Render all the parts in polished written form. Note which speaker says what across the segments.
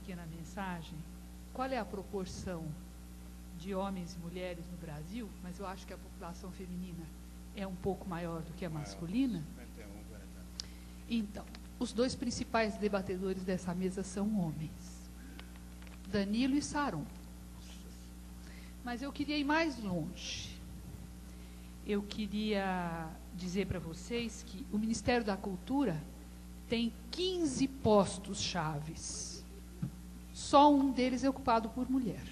Speaker 1: pequena mensagem. Qual é a proporção de homens e mulheres no Brasil? Mas eu acho que a população feminina é um pouco maior do que a masculina. Então, os dois principais debatedores dessa mesa são homens, Danilo e Saron. Mas eu queria ir mais longe. Eu queria dizer para vocês que o Ministério da Cultura tem 15 postos chaves. Só um deles é ocupado por mulher.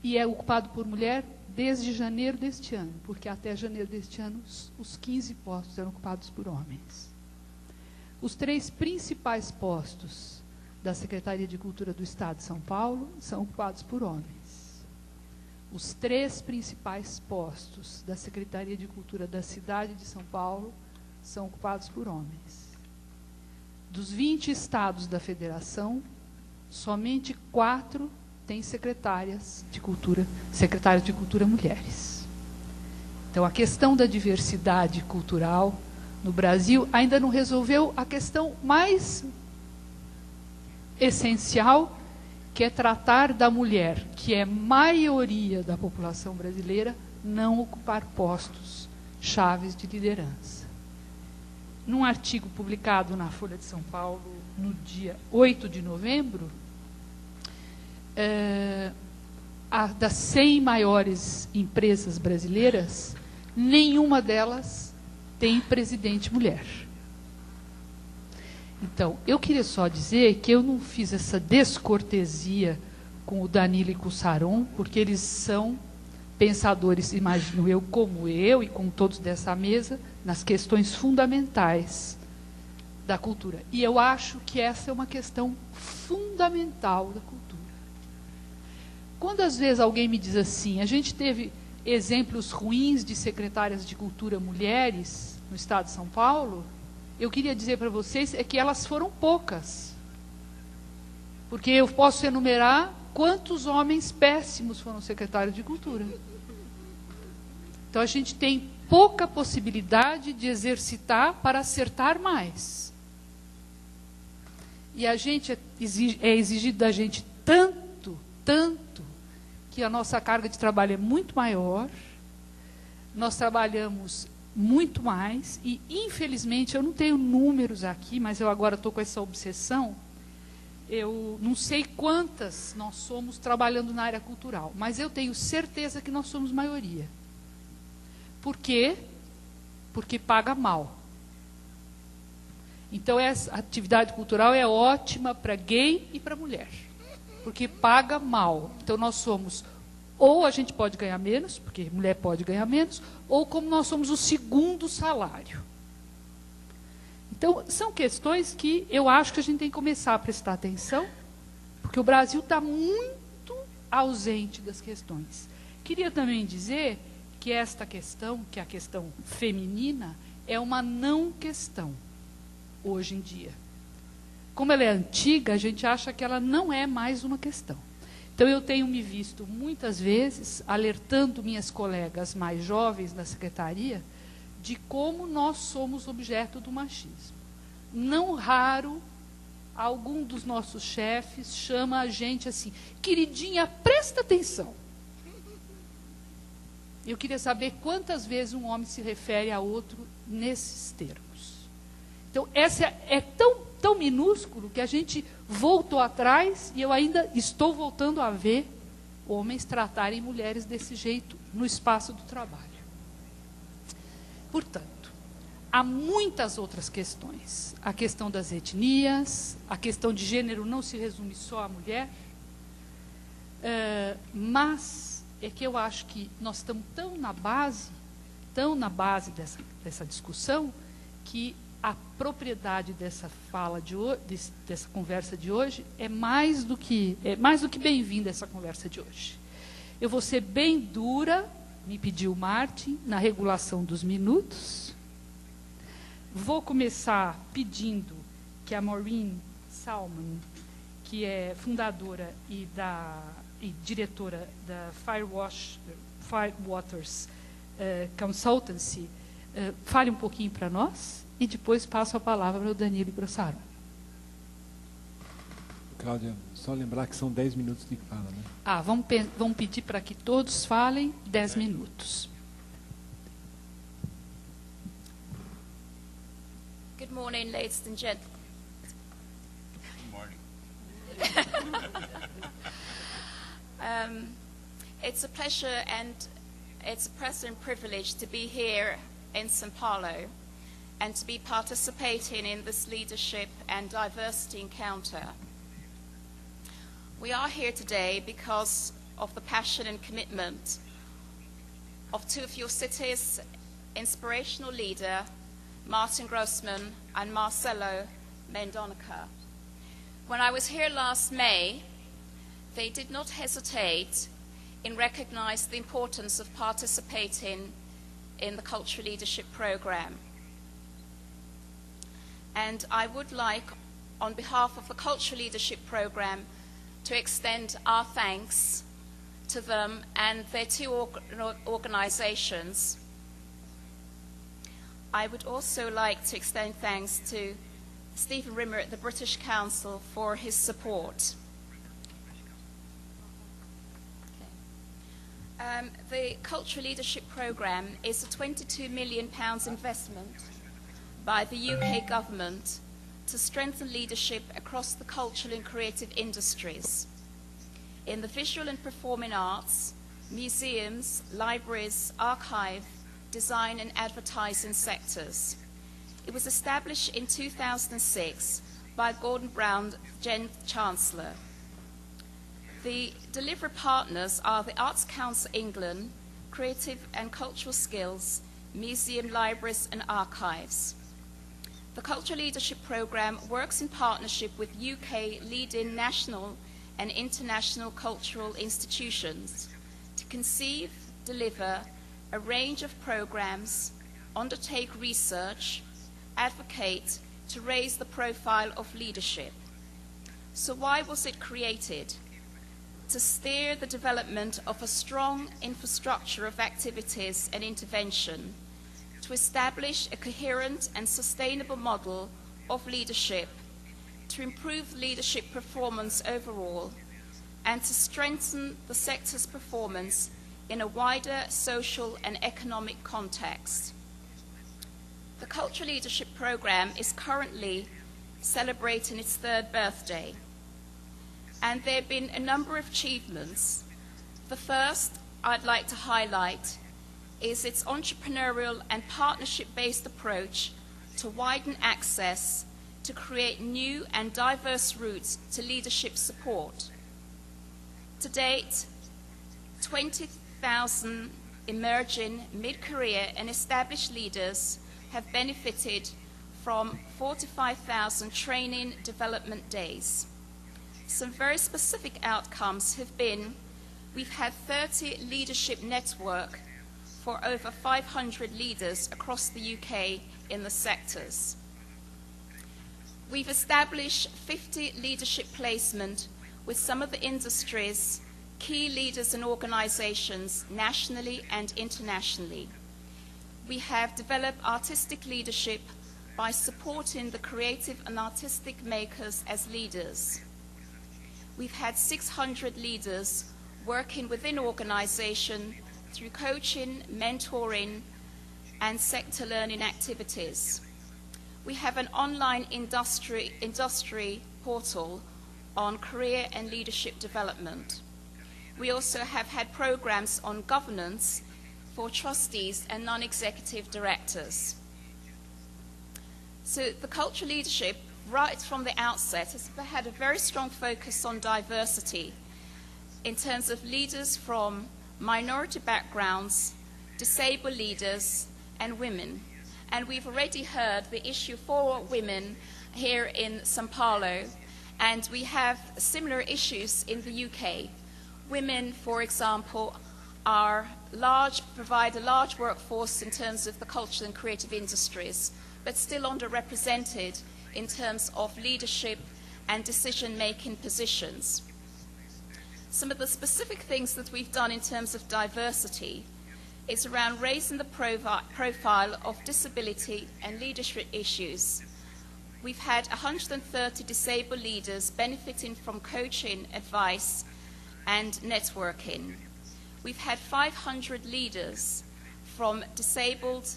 Speaker 1: E é ocupado por mulher desde janeiro deste ano, porque até janeiro deste ano os 15 postos eram ocupados por homens. Os 3 principais postos da Secretaria de Cultura do Estado de São Paulo são ocupados por homens. Os 3 principais postos da Secretaria de Cultura da cidade de São Paulo são ocupados por homens. Dos 20 estados da federação, somente 4 têm secretárias de cultura mulheres. Então, a questão da diversidade cultural no Brasil ainda não resolveu a questão mais essencial, que é tratar da mulher, que é maioria da população brasileira, não ocupar postos chaves de liderança. Num artigo publicado na Folha de São Paulo, no dia 8 de novembro, das 100 maiores empresas brasileiras, nenhuma delas tem presidente mulher. Então, eu queria só dizer que eu não fiz essa descortesia com o Danilo e com o Saron, porque eles são pensadores, imagino eu, como eu e com todos dessa mesa, nas questões fundamentais da cultura. E eu acho que essa é uma questão fundamental da cultura. Quando às vezes alguém me diz assim, a gente teve exemplos ruins de secretárias de cultura mulheres no estado de São Paulo, eu queria dizer para vocês que elas foram poucas. Porque eu posso enumerar quantos homens péssimos foram secretários de cultura. Então a gente tem pouca possibilidade de exercitar para acertar mais. E a gente é exigido da gente tanto, que a nossa carga de trabalho é muito maior, nós trabalhamos muito mais, e infelizmente, eu não tenho números aqui, mas eu agora estou com essa obsessão, eu não sei quantas nós somos trabalhando na área cultural, mas eu tenho certeza que nós somos maioria. Por quê? Porque paga mal. Então, essa atividade cultural é ótima para gay e para mulher, porque paga mal. Então, nós somos, ou a gente pode ganhar menos, porque mulher pode ganhar menos, ou como nós somos o segundo salário. Então, são questões que eu acho que a gente tem que começar a prestar atenção, porque o Brasil está muito ausente das questões. Queria também dizer que esta questão, que é a questão feminina, é uma não questão, hoje em dia. Como ela é antiga, a gente acha que ela não é mais uma questão. Então, eu tenho me visto muitas vezes alertando minhas colegas mais jovens da secretaria de como nós somos objeto do machismo. Não raro, algum dos nossos chefes chama a gente assim, queridinha, presta atenção. Eu queria saber quantas vezes um homem se refere a outro nesses termos. Então, essa é tão minúsculo que a gente voltou atrás e eu ainda estou voltando a ver homens tratarem mulheres desse jeito no espaço do trabalho. Portanto, há muitas outras questões. A questão das etnias, a questão de gênero não se resume só à mulher, mas é que eu acho que nós estamos tão na base dessa discussão, que a propriedade dessa fala de hoje, dessa conversa de hoje, é mais do que bem-vinda essa conversa de hoje. Eu vou ser bem dura, me pediu o Martin, na regulação dos minutos. Vou começar pedindo que a Maureen Salman, que é fundadora e diretora da Firewaters Consultancy, fale um pouquinho para nós, e depois passo a palavra para o Danilo e para o Saron.
Speaker 2: Cláudia, só lembrar que são 10 minutos de fala, né?
Speaker 1: Vamos pedir para que todos falem 10 minutos.
Speaker 3: Good morning, ladies and gentlemen.
Speaker 4: Good morning.
Speaker 3: It's a pleasure and it's a present privilege to be here in São Paulo and to be participating in this leadership and diversity encounter. We are here today because of the passion and commitment of two of your cities' inspirational leader, Martin Grossman and Marcelo Mendonça. When I was here last May, they did not hesitate in recognizing the importance of participating in the Cultural Leadership Program. And I would like, on behalf of the Cultural Leadership Program, to extend our thanks to them and their two organizations. I would also like to extend thanks to Stephen Rimmer at the British Council for his support. The Cultural Leadership Programme is a £22 million investment by the UK government to strengthen leadership across the cultural and creative industries, in the visual and performing arts, museums, libraries, archive, design and advertising sectors. It was established in 2006 by Gordon Brown, Gen Chancellor. The delivery partners are the Arts Council England, Creative and Cultural Skills, Museum, Libraries and Archives. The Cultural Leadership Programme works in partnership with UK leading national and international cultural institutions to conceive, deliver a range of programmes, undertake research, advocate to raise the profile of leadership. So why was it created? To steer the development of a strong infrastructure of activities and intervention, to establish a coherent and sustainable model of leadership, to improve leadership performance overall, and to strengthen the sector's performance in a wider social and economic context. The Cultural Leadership Programme is currently celebrating its 3rd birthday, and there have been a number of achievements. The first I'd like to highlight is its entrepreneurial and partnership-based approach to widen access to create new and diverse routes to leadership support. To date, 20,000 emerging mid-career and established leaders have benefited from 45,000 training development days. Some very specific outcomes have been, we've had 30 leadership network for over 500 leaders across the UK in the sectors. We've established 50 leadership placement with some of the industry's key leaders and organisations nationally and internationally. We have developed artistic leadership by supporting the creative and artistic makers as leaders. We've had 600 leaders working within organisation through coaching, mentoring, and sector learning activities. We have an online industry portal on career and leadership development. We also have had programs on governance for trustees and non-executive directors. So the cultural leadership, right from the outset, has had a very strong focus on diversity in terms of leaders from minority backgrounds, disabled leaders, and women. And we've already heard the issue for women here in São Paulo, and we have similar issues in the UK. Women, for example, provide a large workforce in terms of the cultural and creative industries, but still underrepresented in terms of leadership and decision-making positions. Some of the specific things that we've done in terms of diversity is around raising the profile of disability and leadership issues we've had 130 disabled leaders benefiting from coaching, advice, and networking. We've had 500 leaders from disabled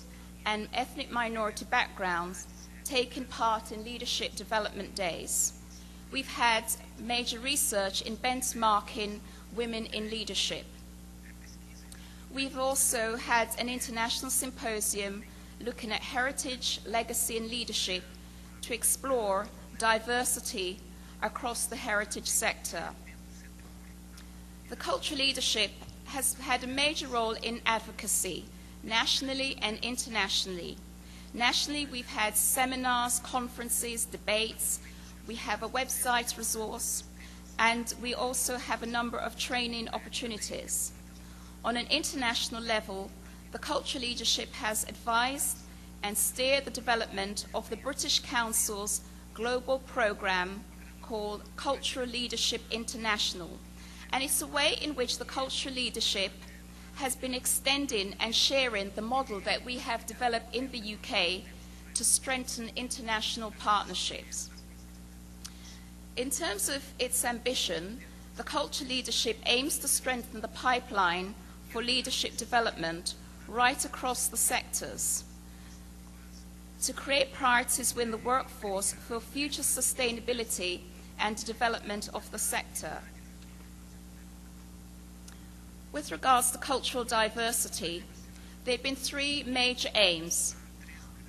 Speaker 3: and ethnic minority backgrounds taking part in leadership development days. We've had major research in benchmarking women in leadership. We've also had an international symposium looking at heritage, legacy, and leadership to explore diversity across the heritage sector. The cultural leadership has had a major role in advocacy, nationally and internationally. Nationally, we've had seminars, conferences, debates. We have a website resource, and we also have a number of training opportunities. On an international level, the cultural leadership has advised and steered the development of the British Council's global program called Cultural Leadership International. And it's a way in which the cultural leadership has been extending and sharing the model that we have developed in the UK to strengthen international partnerships. In terms of its ambition, the cultural leadership aims to strengthen the pipeline for leadership development right across the sectors, to create priorities within the workforce for future sustainability and development of the sector. With regards to cultural diversity, there have been three major aims.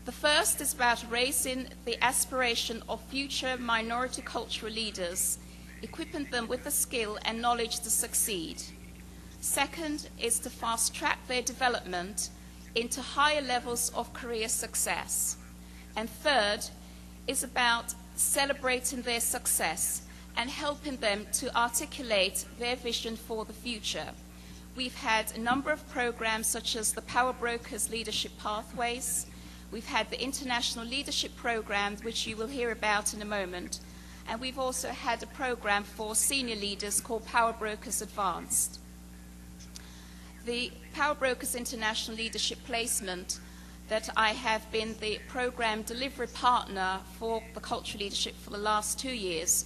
Speaker 3: The first is about raising the aspiration of future minority cultural leaders, equipping them with the skill and knowledge to succeed. Second is to fast-track their development into higher levels of career success. And third is about celebrating their success and helping them to articulate their vision for the future. We've had a number of programs such as the Power Brokers Leadership Pathways. We've had the International Leadership Program, which you will hear about in a moment. And we've also had a program for senior leaders called Power Brokers Advanced. The Power Brokers International Leadership Placement, that I have been the program delivery partner for the cultural leadership for the last 2 years,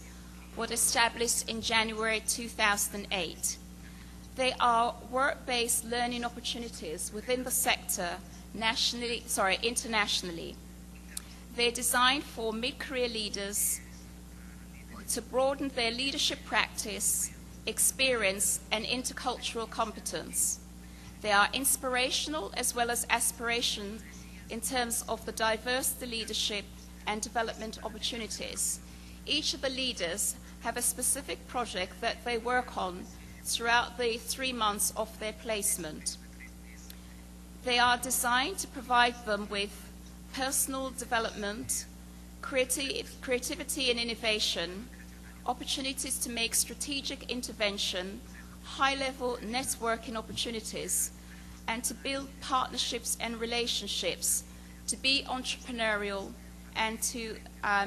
Speaker 3: was established in January 2008. They are work-based learning opportunities within the sector internationally. They're designed for mid-career leaders to broaden their leadership practice, experience, and intercultural competence. They are inspirational as well as aspirational in terms of the diversity leadership and development opportunities. Each of the leaders have a specific project that they work on throughout the 3 months of their placement. They are designed to provide them with personal development, creativity and innovation, opportunities to make strategic intervention, high-level networking opportunities, and to build partnerships and relationships, to be entrepreneurial, and to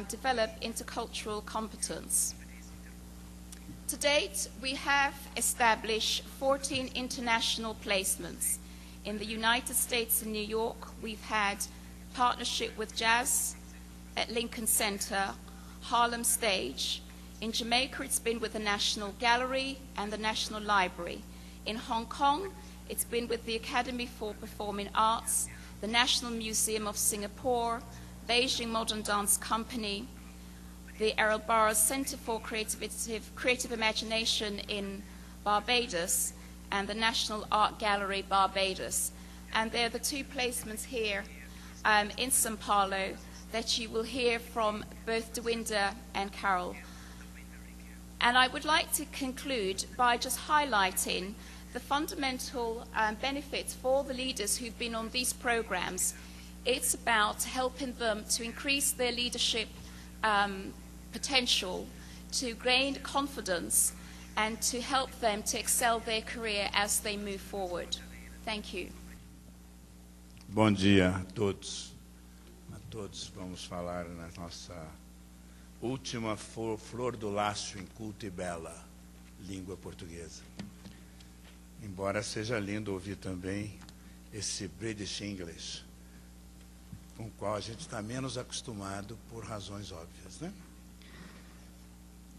Speaker 3: develop intercultural competence. To date, we have established 14 international placements. In the United States and New York, we've had partnership with Jazz at Lincoln Center, Harlem Stage. In Jamaica, it's been with the National Gallery and the National Library. In Hong Kong, it's been with the Academy for Performing Arts, the National Museum of Singapore, Beijing Modern Dance Company, the Errol Barros Center for Creative Imagination in Barbados, and the National Art Gallery Barbados. And they're the two placements here in São Paulo that you will hear from both Dewinda and Carol. And I would like to conclude by just highlighting the fundamental benefits for the leaders who've been on these programs. It's about helping them to increase their leadership potential, to gain confidence, and to help them to excel their career as they move forward. Thank you.
Speaker 5: Bom dia a todos. A todos, vamos falar na nossa última flor do laço em culta e bela língua portuguesa. Embora seja lindo ouvir também esse British English, com o qual a gente está menos acostumado por razões óbvias, né?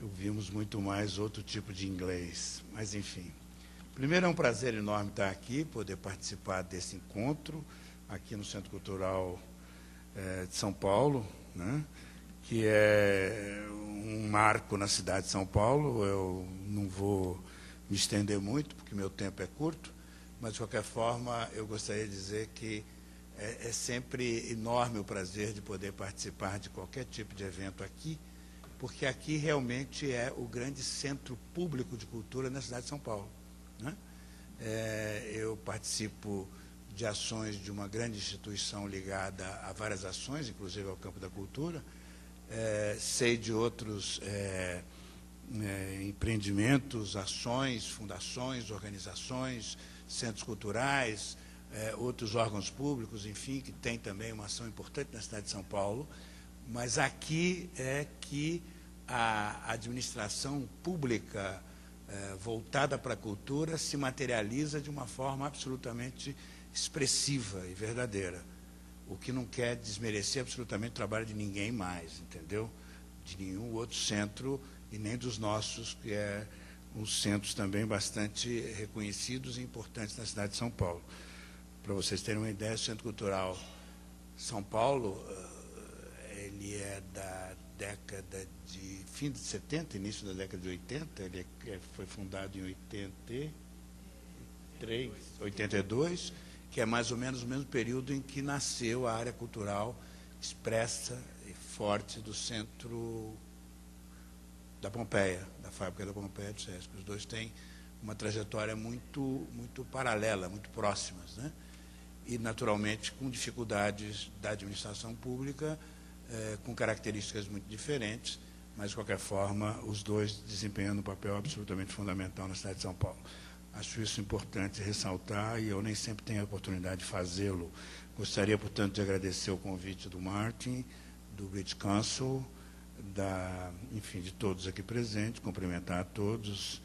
Speaker 5: Ouvimos muito mais outro tipo de inglês, mas enfim. Primeiro, é um prazer enorme estar aqui, poder participar desse encontro aqui no Centro Cultural de São Paulo, né? Que é um marco na cidade de São Paulo. Eu não vou me estender muito, porque meu tempo é curto, mas, de qualquer forma, eu gostaria de dizer que é sempre enorme o prazer de poder participar de qualquer tipo de evento aqui, porque aqui realmente é o grande centro público de cultura na cidade de São Paulo, né? Eu participo de ações de uma grande instituição ligada a várias ações, inclusive ao campo da cultura. Sei de outros empreendimentos, ações, fundações, organizações, centros culturais, outros órgãos públicos, enfim, que tem também uma ação importante na cidade de São Paulo, mas aqui é que a administração pública voltada para a cultura se materializa de uma forma absolutamente expressiva e verdadeira, o que não quer desmerecer absolutamente o trabalho de ninguém mais, entendeu? De nenhum outro centro e nem dos nossos, que é uns centros também bastante reconhecidos e importantes na cidade de São Paulo. Para vocês terem uma ideia, o Centro Cultural São Paulo, ele é da década de fim de 70, início da década de 80, ele foi fundado em 82, que é mais ou menos o mesmo período em que nasceu a área cultural expressa e forte do Centro da Pompeia, da fábrica da Pompeia do SESC. Os dois têm uma trajetória muito paralela, muito próximas, né? E, naturalmente, com dificuldades da administração pública, com características muito diferentes, mas, de qualquer forma, os dois desempenhando um papel absolutamente fundamental na cidade de São Paulo. Acho isso importante ressaltar, e eu nem sempre tenho a oportunidade de fazê-lo. Gostaria, portanto, de agradecer o convite do Martin, do British Council, enfim, de todos aqui presentes, cumprimentar a todos,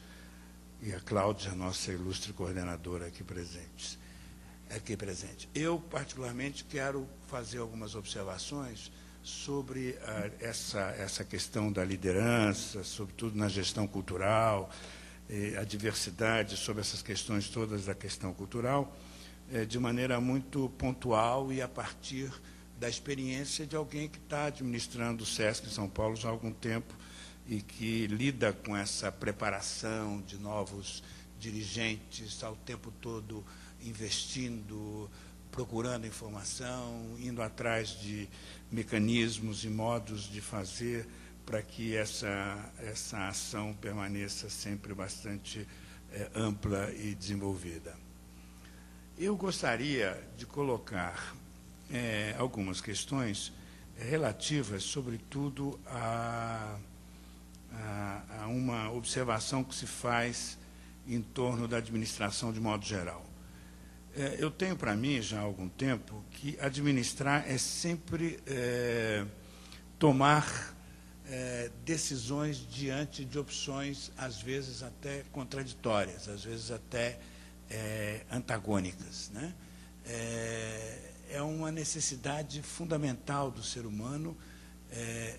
Speaker 5: e a Cláudia, nossa ilustre coordenadora aqui presente. Eu, particularmente, quero fazer algumas observações sobre essa questão da liderança, sobretudo na gestão cultural, a diversidade, sobre essas questões todas da questão cultural, de maneira muito pontual e a partir da experiência de alguém que está administrando o SESC em São Paulo já há algum tempo e que lida com essa preparação de novos dirigentes, ao tempo todo investindo, procurando informação, indo atrás de mecanismos e modos de fazer para que essa ação permaneça sempre bastante ampla e desenvolvida. Eu gostaria de colocar algumas questões relativas, sobretudo, a uma observação que se faz em torno da administração de modo geral. Eu tenho para mim, já há algum tempo, que administrar é sempre tomar decisões diante de opções, às vezes até contraditórias, às vezes até antagônicas, né? É uma necessidade fundamental do ser humano,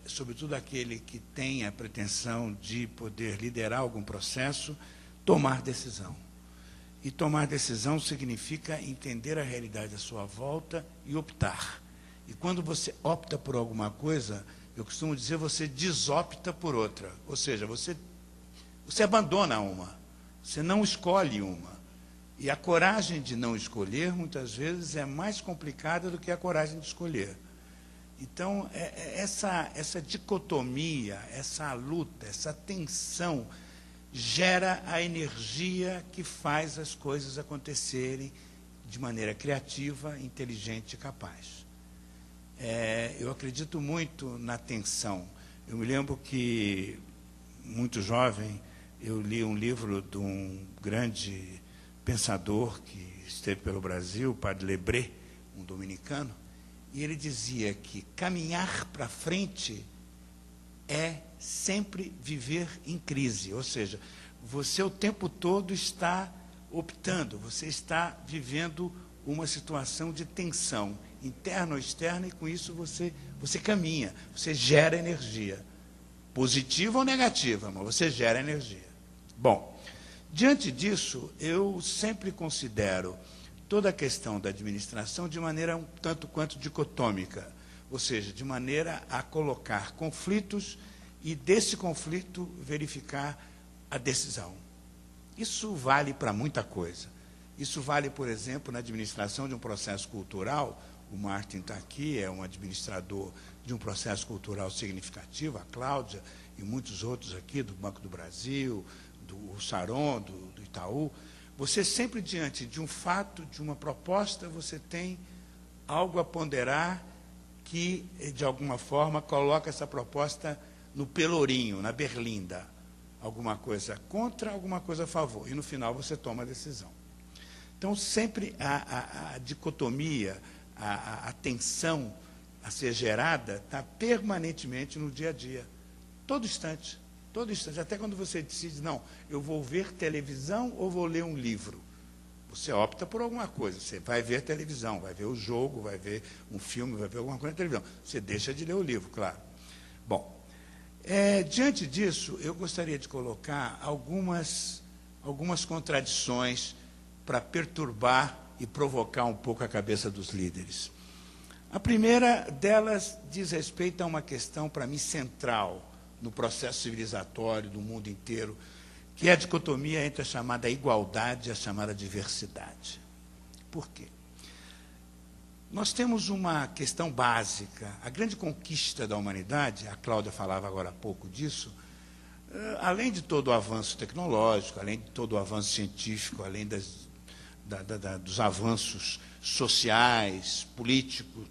Speaker 5: sobretudo aquele que tem a pretensão de poder liderar algum processo, tomar decisão. E tomar decisão significa entender a realidade à sua volta e optar. E quando você opta por alguma coisa, eu costumo dizer, você desopta por outra. Ou seja, você abandona uma, você não escolhe uma. E a coragem de não escolher, muitas vezes, é mais complicada do que a coragem de escolher. Então, essa dicotomia, essa luta, essa tensão, gera a energia que faz as coisas acontecerem de maneira criativa, inteligente e capaz. Eu acredito muito na tensão. Eu me lembro que, muito jovem, eu li um livro de um grande pensador que esteve pelo Brasil, o Padre Lebré, um dominicano, e ele dizia que caminhar para frente é sempre viver em crise, ou seja, você o tempo todo está optando, você está vivendo uma situação de tensão. interna ou externa, e com isso você caminha, você gera energia. Positiva ou negativa, mas você gera energia. Bom, diante disso, eu sempre considero toda a questão da administração de maneira um tanto quanto dicotômica, ou seja, de maneira a colocar conflitos e, desse conflito, verificar a decisão. Isso vale para muita coisa. Isso vale, por exemplo, na administração de um processo cultural. O Martin está aqui, é um administrador de um processo cultural significativo, a Cláudia e muitos outros aqui, do Banco do Brasil, do Saron, do Itaú. Você sempre, diante de um fato, de uma proposta, você tem algo a ponderar que, de alguma forma, coloca essa proposta no pelourinho, na berlinda. Alguma coisa contra, alguma coisa a favor. E, no final, você toma a decisão. Então, sempre a dicotomia, a tensão a ser gerada está permanentemente no dia a dia. Todo instante. Até quando você decide, não, eu vou ver televisão ou vou ler um livro. Você opta por alguma coisa. Você vai ver televisão, vai ver o jogo, vai ver um filme, vai ver alguma coisa na televisão. Você deixa de ler o livro, claro. Bom, diante disso, eu gostaria de colocar algumas contradições para perturbar e provocar um pouco a cabeça dos líderes. A primeira delas diz respeito a uma questão, para mim, central no processo civilizatório do mundo inteiro, que é a dicotomia entre a chamada igualdade e a chamada diversidade. Por quê? Nós temos uma questão básica. A grande conquista da humanidade, a Cláudia falava agora há pouco disso, além de todo o avanço tecnológico, além de todo o avanço científico, além dos avanços sociais, políticos,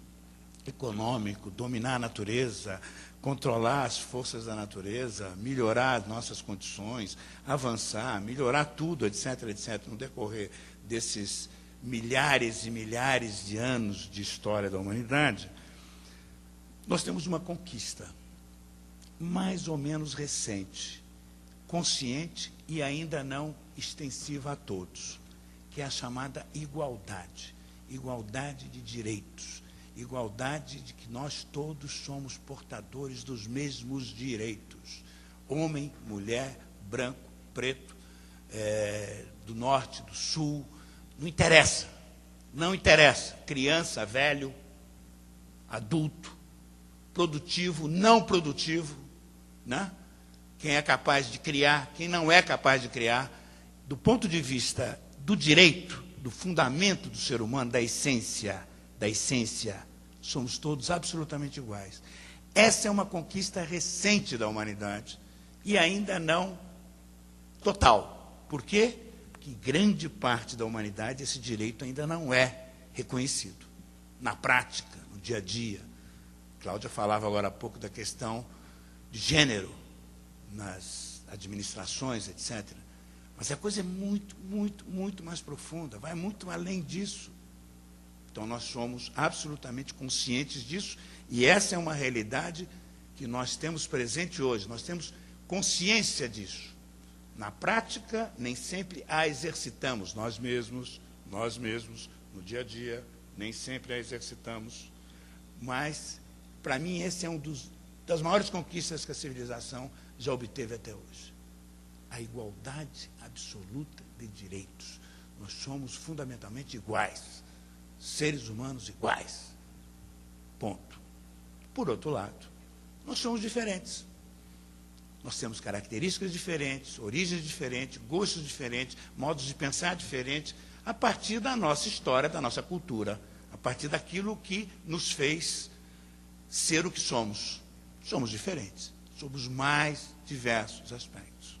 Speaker 5: econômicos, dominar a natureza, controlar as forças da natureza, melhorar as nossas condições, avançar, melhorar tudo, etc., etc., no decorrer desses milhares e milhares de anos de história da humanidade, nós temos uma conquista mais ou menos recente, consciente e ainda não extensiva a todos, que é a chamada igualdade. Igualdade de direitos. Igualdade de que nós todos somos portadores dos mesmos direitos. Homem, mulher, branco, preto, do norte, do sul, não interessa. Não interessa. Criança, velho, adulto, produtivo, não produtivo, né? Quem é capaz de criar, quem não é capaz de criar, do ponto de vista do direito, do fundamento do ser humano, da essência, somos todos absolutamente iguais. Essa é uma conquista recente da humanidade e ainda não total. Por quê? Porque em grande parte da humanidade esse direito ainda não é reconhecido. Na prática, no dia a dia. Cláudia falava agora há pouco da questão de gênero nas administrações, etc. Mas a coisa é muito, muito, muito mais profunda, vai muito além disso. Então, nós somos absolutamente conscientes disso, e essa é uma realidade que nós temos presente hoje, nós temos consciência disso. Na prática, nem sempre a exercitamos, nós mesmos, no dia a dia, nem sempre a exercitamos, mas, para mim, esse é das maiores conquistas que a civilização já obteve até hoje. A igualdade absoluta de direitos. Nós somos fundamentalmente iguais. Seres humanos iguais. Ponto. Por outro lado, nós somos diferentes. Nós temos características diferentes, origens diferentes, gostos diferentes, modos de pensar diferentes, a partir da nossa história, da nossa cultura, a partir daquilo que nos fez ser o que somos. Somos diferentes, somos mais diversos aspectos.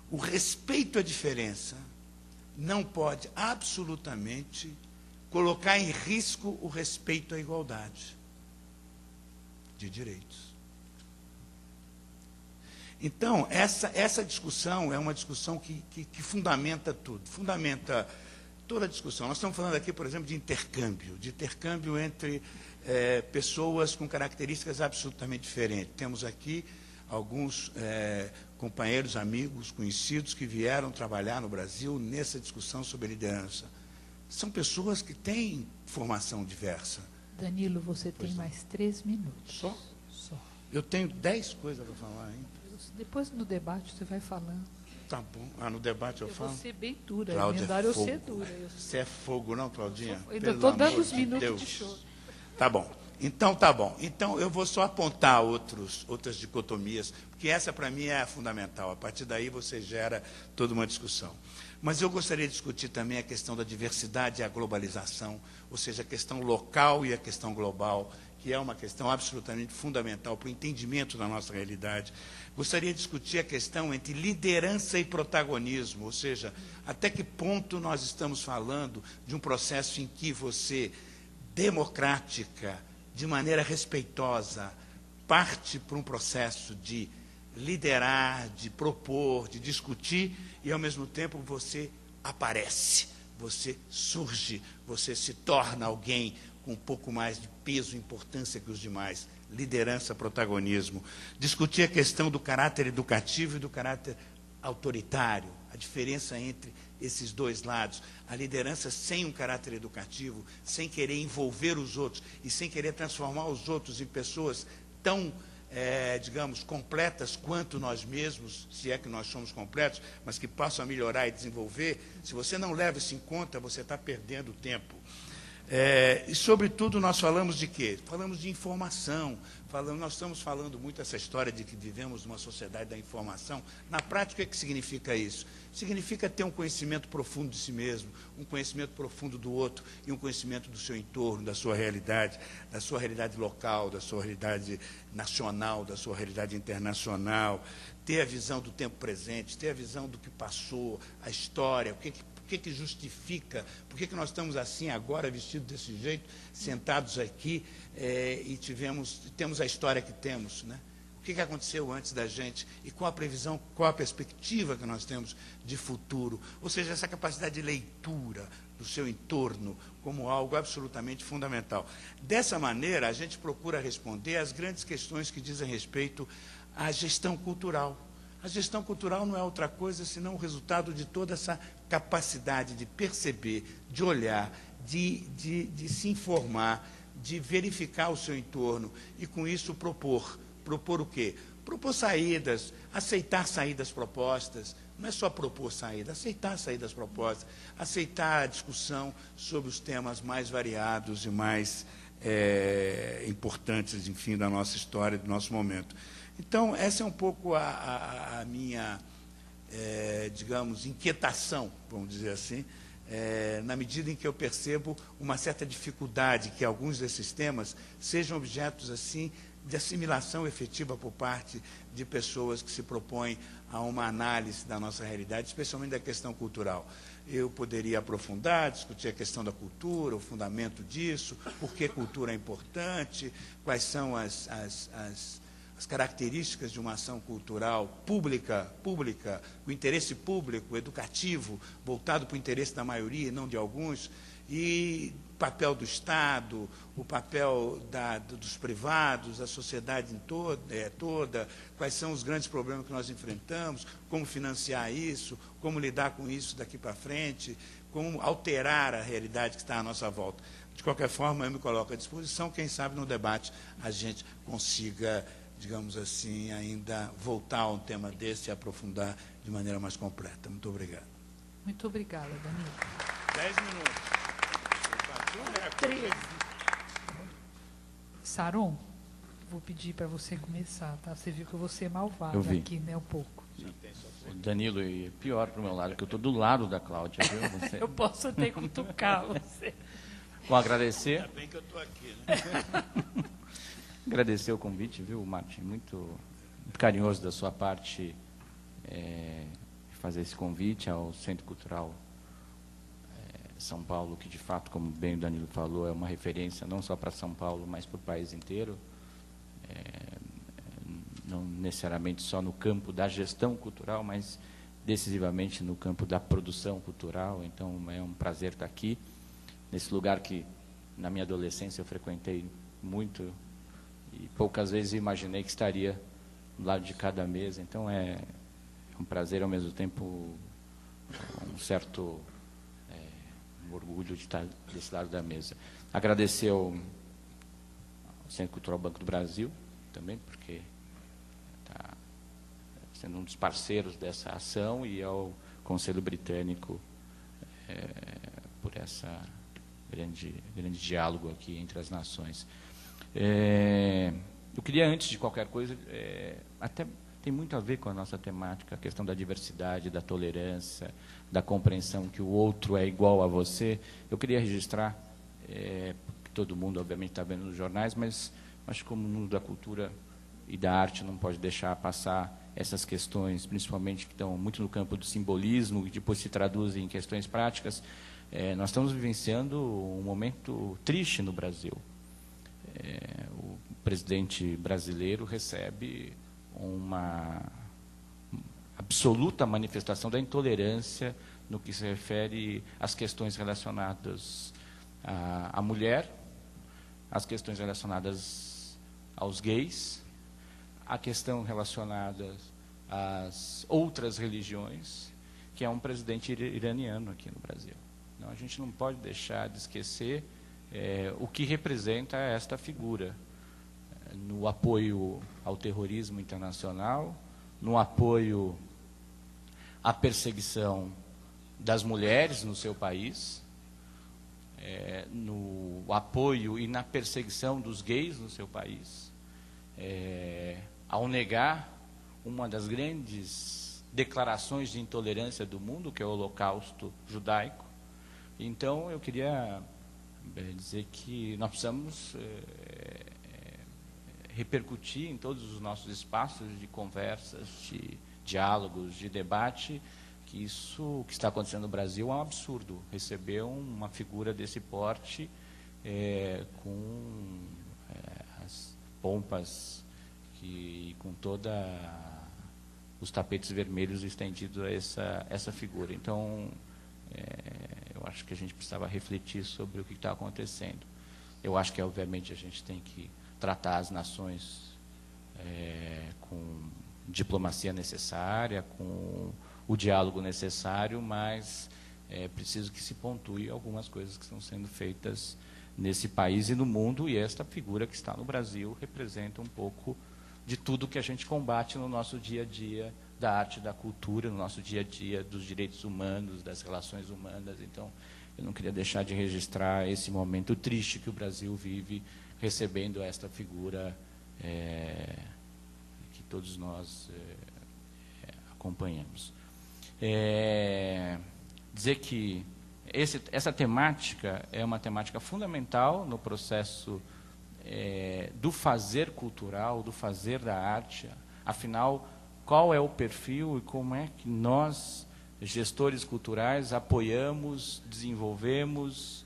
Speaker 5: O respeito à diferença não pode absolutamente colocar em risco o respeito à igualdade de direitos. Então, essa discussão é uma discussão que fundamenta tudo, fundamenta toda a discussão. Nós estamos falando aqui, por exemplo, de intercâmbio entre pessoas com características absolutamente diferentes. Temos aqui alguns companheiros, amigos, conhecidos que vieram trabalhar no Brasil nessa discussão sobre liderança. são pessoas que têm formação diversa.
Speaker 1: Danilo, você tem mais 3 minutos.
Speaker 5: Só?
Speaker 1: Só.
Speaker 5: Eu tenho 10 coisas para falar ainda.
Speaker 1: Depois no debate você vai falando.
Speaker 5: Tá bom. Ah, no debate eu falo?
Speaker 1: Vou ser bem dura.
Speaker 5: Cláudia,
Speaker 1: Emendar eu
Speaker 5: fogo.
Speaker 1: ser dura.
Speaker 5: Você é fogo, não, Claudinha?
Speaker 1: Ainda
Speaker 5: Pelo
Speaker 1: estou dando
Speaker 5: amor
Speaker 1: os
Speaker 5: de
Speaker 1: minutos
Speaker 5: Deus.
Speaker 1: de choro.
Speaker 5: Tá bom. Então, tá bom. Então, eu vou só apontar outras dicotomias, porque essa, para mim, é a fundamental. A partir daí, você gera toda uma discussão. Mas eu gostaria de discutir também a questão da diversidade e a globalização, ou seja, a questão local e a questão global, que é uma questão absolutamente fundamental para o entendimento da nossa realidade. Gostaria de discutir a questão entre liderança e protagonismo, ou seja, até que ponto nós estamos falando de um processo em que você, democrática, de maneira respeitosa, parte para um processo de liderar, de propor, de discutir, e, ao mesmo tempo, você aparece, você surge, você se torna alguém com um pouco mais de peso e importância que os demais. Liderança, protagonismo. Discutir a questão do caráter educativo e do caráter autoritário, a diferença entre esses dois lados. A liderança sem um caráter educativo, sem querer envolver os outros e sem querer transformar os outros em pessoas tão, digamos, completas quanto nós mesmos, se é que nós somos completos, mas que possam a melhorar e desenvolver. Se você não leva isso em conta, você está perdendo tempo. E, sobretudo, nós falamos de quê? Falamos de informação. Nós estamos falando muito essa história de que vivemos numa sociedade da informação. Na prática, o que significa isso? Significa ter um conhecimento profundo de si mesmo, um conhecimento profundo do outro e um conhecimento do seu entorno, da sua realidade local, da sua realidade nacional, da sua realidade internacional. Ter a visão do tempo presente, ter a visão do que passou, a história, o que justifica, por que nós estamos assim agora, vestidos desse jeito, sentados aqui, e temos a história que temos, né? O que aconteceu antes da gente e qual a previsão, qual a perspectiva que nós temos de futuro. Ou seja, essa capacidade de leitura do seu entorno como algo absolutamente fundamental. Dessa maneira, a gente procura responder às grandes questões que dizem respeito à gestão cultural. A gestão cultural não é outra coisa senão o resultado de toda essa capacidade de perceber, de olhar, de se informar, de verificar o seu entorno e, com isso, propor. Propor o quê? Propor saídas, aceitar saídas propostas. Não é só propor saída, aceitar saídas propostas, aceitar a discussão sobre os temas mais variados e mais importantes, enfim, da nossa história, do nosso momento. Então, essa é um pouco a minha, digamos, inquietação, vamos dizer assim, na medida em que eu percebo uma certa dificuldade que alguns desses temas sejam objetos, assim, de assimilação efetiva por parte de pessoas que se propõem a uma análise da nossa realidade, especialmente da questão cultural. Eu poderia aprofundar, discutir a questão da cultura, o fundamento disso, por que cultura é importante, quais são as características de uma ação cultural pública, o interesse público, educativo, voltado para o interesse da maioria e não de alguns, e o papel do Estado, o papel dos privados, a sociedade toda, quais são os grandes problemas que nós enfrentamos, como financiar isso, como lidar com isso daqui para frente, como alterar a realidade que está à nossa volta. De qualquer forma, eu me coloco à disposição, quem sabe no debate a gente consiga, digamos assim, ainda voltar a um tema desse e aprofundar de maneira mais completa. Muito obrigado.
Speaker 1: Muito obrigada, Danilo.
Speaker 5: 10 minutos.
Speaker 1: 13. Saron, vou pedir para você começar, tá? Você viu que eu vou ser malvada aqui, né, um pouco.
Speaker 4: Danilo, e pior para o meu lado, que eu estou do lado da Cláudia, viu? Você...
Speaker 1: Eu posso até cutucar você.
Speaker 4: Bom, agradecer.
Speaker 5: Ainda bem que eu estou aqui, né?
Speaker 4: Agradecer o convite, viu, Martin? Muito carinhoso da sua parte fazer esse convite ao Centro Cultural São Paulo, que de fato, como bem o Danilo falou, é uma referência não só para São Paulo, mas para o país inteiro. Não necessariamente só no campo da gestão cultural, mas decisivamente no campo da produção cultural. Então, é um prazer estar aqui, nesse lugar que, na minha adolescência, eu frequentei muito e poucas vezes imaginei que estaria do lado de cada mesa. Então, é um prazer, ao mesmo tempo, um certo um orgulho de estar desse lado da mesa. Agradecer ao Centro Cultural Banco do Brasil, também, porque está sendo um dos parceiros dessa ação, e ao Conselho Britânico por essa grande diálogo aqui entre as nações. Eu queria, antes de qualquer coisa, até tem muito a ver com a nossa temática, a questão da diversidade, da tolerância, da compreensão que o outro é igual a você. Eu queria registrar, porque todo mundo, obviamente, está vendo nos jornais, mas acho que como o mundo da cultura e da arte não pode deixar passar essas questões, principalmente que estão muito no campo do simbolismo, e depois se traduzem em questões práticas. Nós estamos vivenciando um momento triste no Brasil. O presidente brasileiro recebe uma absoluta manifestação da intolerância no que se refere às questões relacionadas à mulher, às questões relacionadas aos gays, a questão relacionada às outras religiões, que é um presidente iraniano aqui no Brasil. Então, a gente não pode deixar de esquecer o que representa esta figura no apoio ao terrorismo internacional, no apoio à perseguição das mulheres no seu país, no apoio e na perseguição dos gays no seu país, ao negar uma das grandes declarações de intolerância do mundo, que é o Holocausto judaico. Então, eu queria dizer que nós precisamos repercutir em todos os nossos espaços de conversas, de diálogos, de debate, que isso que está acontecendo no Brasil é um absurdo. Receber uma figura desse porte com as pompas e com toda os tapetes vermelhos estendidos a essa figura. Então, eu acho que a gente precisava refletir sobre o que está acontecendo. Eu acho que, obviamente, a gente tem que tratar as nações com diplomacia necessária, com o diálogo necessário, mas é preciso que se pontue algumas coisas que estão sendo feitas nesse país e no mundo, e esta figura que está no Brasil representa um pouco de tudo que a gente combate no nosso dia a dia da arte e da cultura, no nosso dia a dia dos direitos humanos, das relações humanas. Então, eu não queria deixar de registrar esse momento triste que o Brasil vive recebendo esta figura que todos nós acompanhamos. Dizer que essa temática é uma temática fundamental no processo do fazer cultural, do fazer da arte. Afinal, qual é o perfil e como é que nós, gestores culturais, apoiamos, desenvolvemos,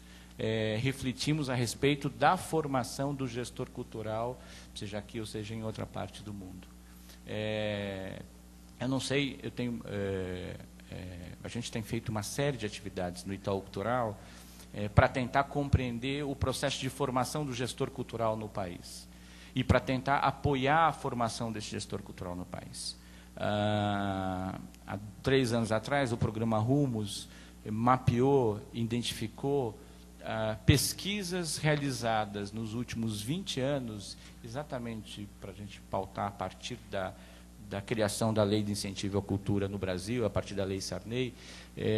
Speaker 4: refletimos a respeito da formação do gestor cultural, seja aqui ou seja em outra parte do mundo. Eu não sei, a gente tem feito uma série de atividades no Itaú Cultural para tentar compreender o processo de formação do gestor cultural no país e para tentar apoiar a formação desse gestor cultural no país. Há 3 anos atrás, o programa Rumos mapeou, identificou pesquisas realizadas nos últimos 20 anos, exatamente para a gente pautar a partir da criação da Lei de Incentivo à Cultura no Brasil, a partir da Lei Sarney.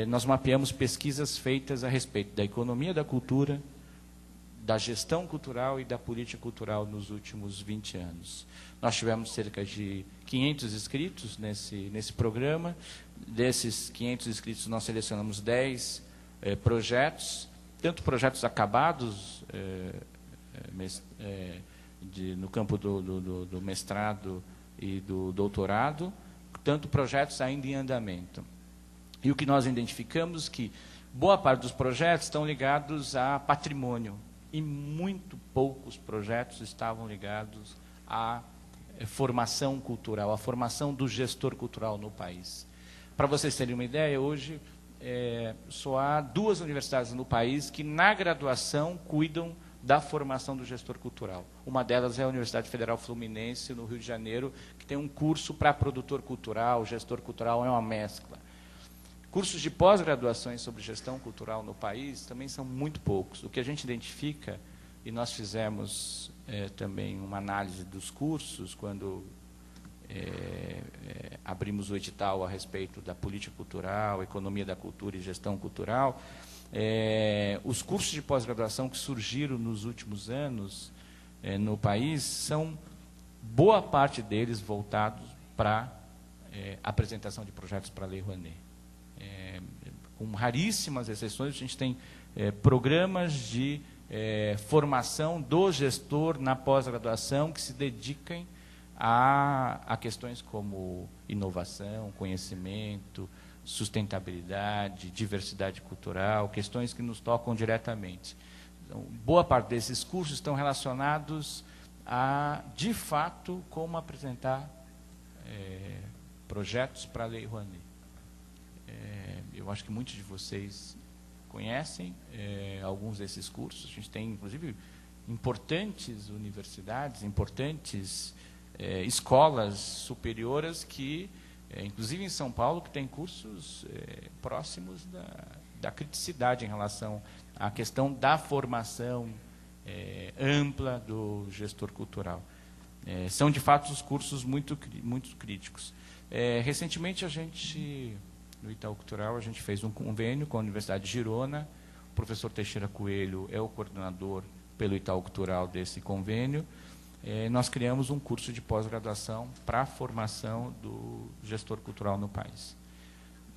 Speaker 4: Nós mapeamos pesquisas feitas a respeito da economia da cultura, da gestão cultural e da política cultural nos últimos 20 anos. Nós tivemos cerca de 500 inscritos nesse programa. Desses 500 inscritos, nós selecionamos 10 projetos, tanto projetos acabados no campo do mestrado e do doutorado, tanto projetos ainda em andamento. E o que nós identificamos é que boa parte dos projetos estão ligados a patrimônio, e muito poucos projetos estavam ligados à formação cultural, à formação do gestor cultural no país. Para vocês terem uma ideia, hoje só há 2 universidades no país que, na graduação, cuidam da formação do gestor cultural. Uma delas é a Universidade Federal Fluminense, no Rio de Janeiro, que tem um curso para produtor cultural, gestor cultural, é uma mescla. Cursos de pós-graduações sobre gestão cultural no país também são muito poucos. O que a gente identifica, e nós fizemos também uma análise dos cursos, quando abrimos o edital a respeito da política cultural, economia da cultura e gestão cultural, os cursos de pós-graduação que surgiram nos últimos anos no país são, boa parte deles, voltados para apresentação de projetos para a Lei Rouanet. Com raríssimas exceções, a gente tem programas de formação do gestor na pós-graduação que se dediquem a questões como inovação, conhecimento, sustentabilidade, diversidade cultural, questões que nos tocam diretamente. Então, boa parte desses cursos estão relacionados a, de fato, como apresentar projetos para a Lei Rouanet. Eu acho que muitos de vocês conhecem alguns desses cursos. A gente tem, inclusive, importantes universidades, importantes escolas superiores que, inclusive em São Paulo, que tem cursos próximos da criticidade em relação à questão da formação ampla do gestor cultural. São, de fato, os cursos muito críticos. Recentemente, a gente, no Itaú Cultural, a gente fez um convênio com a Universidade de Girona. O professor Teixeira Coelho é o coordenador pelo Itaú Cultural desse convênio. Nós criamos um curso de pós-graduação para a formação do gestor cultural no país.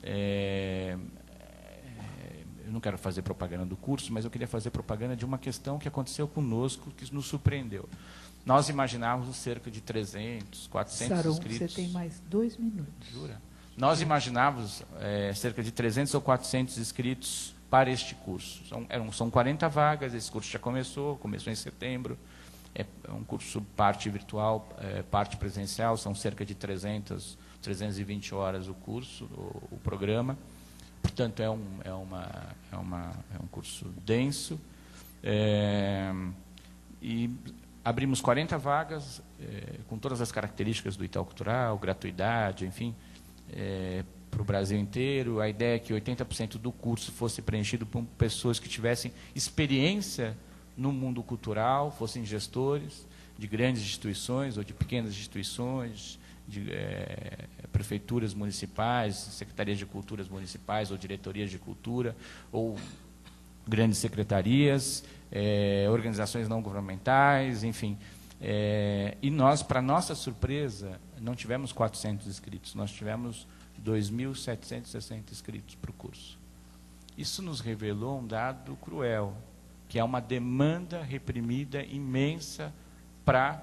Speaker 4: Eu não quero fazer propaganda do curso, mas eu queria fazer propaganda de uma questão que aconteceu conosco, que nos surpreendeu. Nós imaginávamos cerca de 300, 400
Speaker 1: Saron,
Speaker 4: inscritos.
Speaker 1: você tem mais 2 minutos.
Speaker 4: Jura? Nós imaginávamos cerca de 300 ou 400 inscritos para este curso. São 40 vagas, esse curso já começou em setembro. É um curso parte virtual, parte presencial, são cerca de 320 horas o curso, o programa. Portanto, é um curso denso. E abrimos 40 vagas, com todas as características do Itaú Cultural, gratuidade, enfim, para o Brasil inteiro. A ideia é que 80% do curso fosse preenchido por pessoas que tivessem experiência no mundo cultural, fossem gestores de grandes instituições ou de pequenas instituições, de prefeituras municipais, secretarias de culturas municipais ou diretorias de cultura, ou grandes secretarias, organizações não governamentais, enfim. E nós, para nossa surpresa, não tivemos 400 inscritos, nós tivemos 2.760 inscritos para o curso. Isso nos revelou um dado cruel, que é uma demanda reprimida imensa para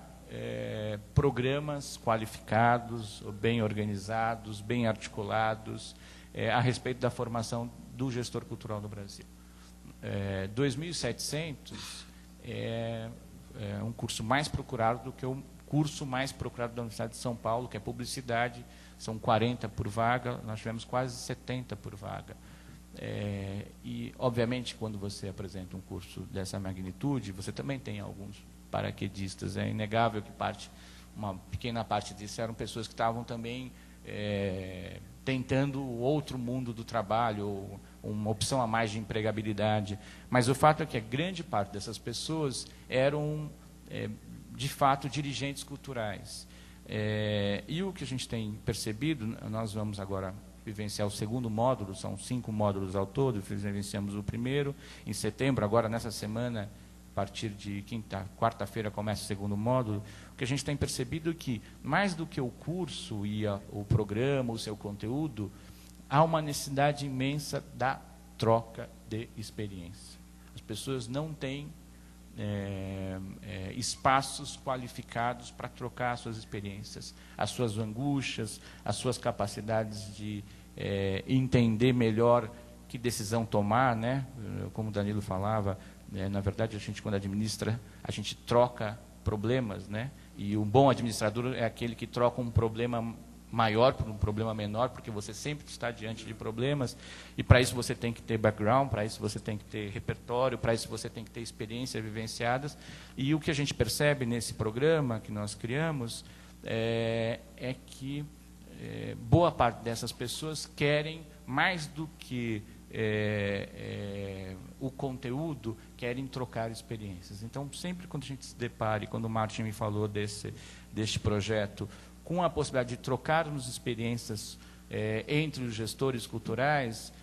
Speaker 4: programas qualificados, bem organizados, bem articulados, a respeito da formação do gestor cultural no Brasil. 2.700 é um curso mais procurado do que o curso mais procurado da Universidade de São Paulo, que é publicidade, são 40 por vaga, nós tivemos quase 70 por vaga. E, obviamente, quando você apresenta um curso dessa magnitude, você também tem alguns paraquedistas. É inegável que uma pequena parte disso eram pessoas que estavam também tentando outro mundo do trabalho, ou uma opção a mais de empregabilidade. Mas o fato é que a grande parte dessas pessoas eram, de fato, dirigentes culturais. E o que a gente tem percebido, nós vamos agora vivenciar o segundo módulo, são 5 módulos ao todo, vivenciamos o primeiro, em setembro, agora nessa semana, a partir de quarta-feira começa o segundo módulo. O que a gente tem percebido é que, mais do que o curso e o programa, o seu conteúdo, há uma necessidade imensa da troca de experiência. As pessoas não têm espaços qualificados para trocar as suas experiências, as suas angústias, as suas capacidades de entender melhor que decisão tomar, né? Como o Danilo falava, na verdade, a gente, quando administra, a gente troca problemas, né? E o bom administrador é aquele que troca um problema maior por um problema menor, porque você sempre está diante de problemas, e para isso você tem que ter background, para isso você tem que ter repertório, para isso você tem que ter experiências vivenciadas. E o que a gente percebe nesse programa que nós criamos é que boa parte dessas pessoas querem, mais do que o conteúdo, querem trocar experiências. Então, sempre quando a gente se depara, e quando o Martin me falou deste projeto, com a possibilidade de trocarmos experiências entre os gestores culturais,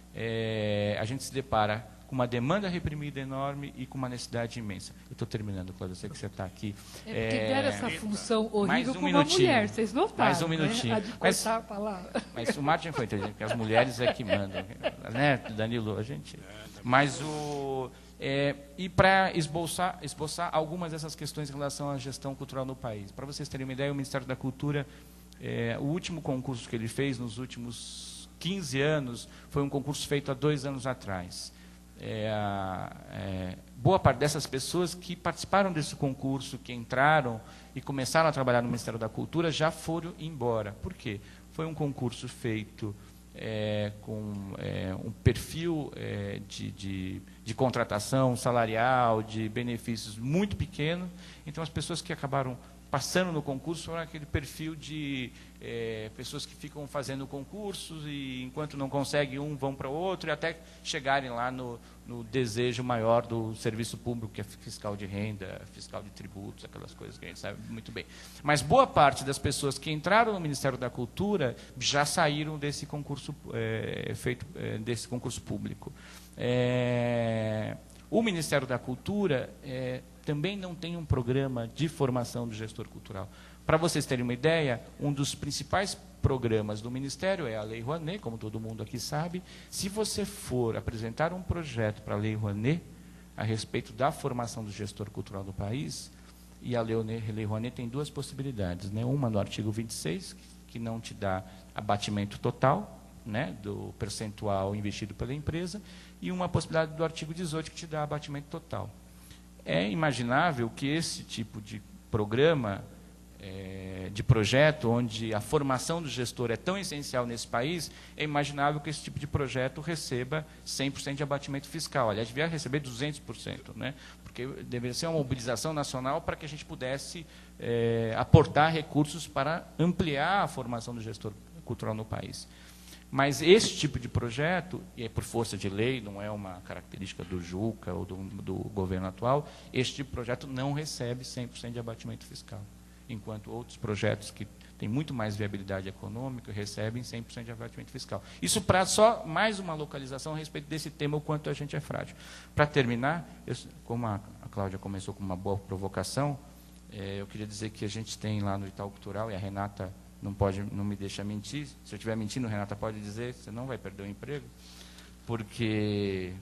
Speaker 4: a gente se depara com uma demanda reprimida enorme e com uma necessidade imensa. Eu estou terminando, Cláudia, eu sei que você está aqui.
Speaker 1: Porque deram essa função horrível para uma
Speaker 4: minutinho.
Speaker 1: mulher, vocês notaram,
Speaker 4: Mais um minutinho.
Speaker 1: Né? A de cortar a palavra.
Speaker 4: Mas o Martin foi inteligente, porque as mulheres é que mandam. Né, Danilo? A gente... Mas e para esboçar algumas dessas questões em relação à gestão cultural no país. Para vocês terem uma ideia, o Ministério da Cultura, o último concurso que ele fez nos últimos 15 anos, foi um concurso feito há 2 anos atrás. Boa parte dessas pessoas que participaram desse concurso, que entraram e começaram a trabalhar no Ministério da Cultura, já foram embora. Por quê? Foi um concurso feito com um perfil de contratação salarial, de benefícios muito pequeno. Então, as pessoas que acabaram passando no concurso foram aquele perfil de pessoas que ficam fazendo concursos e, enquanto não conseguem um, vão para o outro, e até chegarem lá no desejo maior do serviço público, que é fiscal de renda, fiscal de tributos, aquelas coisas que a gente sabe muito bem. Mas boa parte das pessoas que entraram no Ministério da Cultura já saíram desse concurso desse concurso público. O Ministério da Cultura também não tem um programa de formação do gestor cultural. Para vocês terem uma ideia, um dos principais programas do Ministério é a Lei Rouanet, como todo mundo aqui sabe. Se você for apresentar um projeto para a Lei Rouanet, a respeito da formação do gestor cultural do país, e a Lei Rouanet tem 2 possibilidades, né? Uma no artigo 26, que não te dá abatimento total, né, do percentual investido pela empresa, e uma possibilidade do artigo 18, que te dá abatimento total. É imaginável que esse tipo de programa, de projeto, onde a formação do gestor é tão essencial nesse país, é imaginável que esse tipo de projeto receba 100% de abatimento fiscal. Aliás, devia receber 200%, né? Porque deveria ser uma mobilização nacional para que a gente pudesse aportar recursos para ampliar a formação do gestor cultural no país. Mas esse tipo de projeto, e é por força de lei, não é uma característica do JUCA ou do governo atual, este tipo de projeto não recebe 100% de abatimento fiscal, enquanto outros projetos que têm muito mais viabilidade econômica recebem 100% de abatimento fiscal. Isso para só mais uma localização a respeito desse tema, o quanto a gente é frágil. Para terminar, como a Cláudia começou com uma boa provocação, eu queria dizer que a gente tem lá no Itaú Cultural, e a Renata não me deixa mentir. Se eu estiver mentindo, Renata pode dizer, você não vai perder o emprego, porque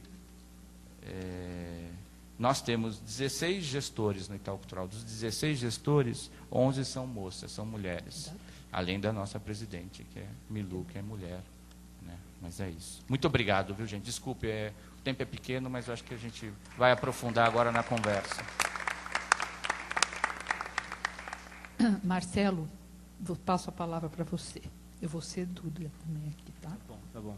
Speaker 4: nós temos 16 gestores no Itaú Cultural. Dos 16 gestores, 11 são moças, são mulheres, além da nossa presidente, que é Milu, que é mulher, né? Mas é isso. Muito obrigado, viu, gente? Desculpe, o tempo é pequeno, mas eu acho que a gente vai aprofundar agora na conversa.
Speaker 1: Marcelo, passo a palavra para você. Eu vou ser Duda também aqui, tá?
Speaker 6: Tá bom.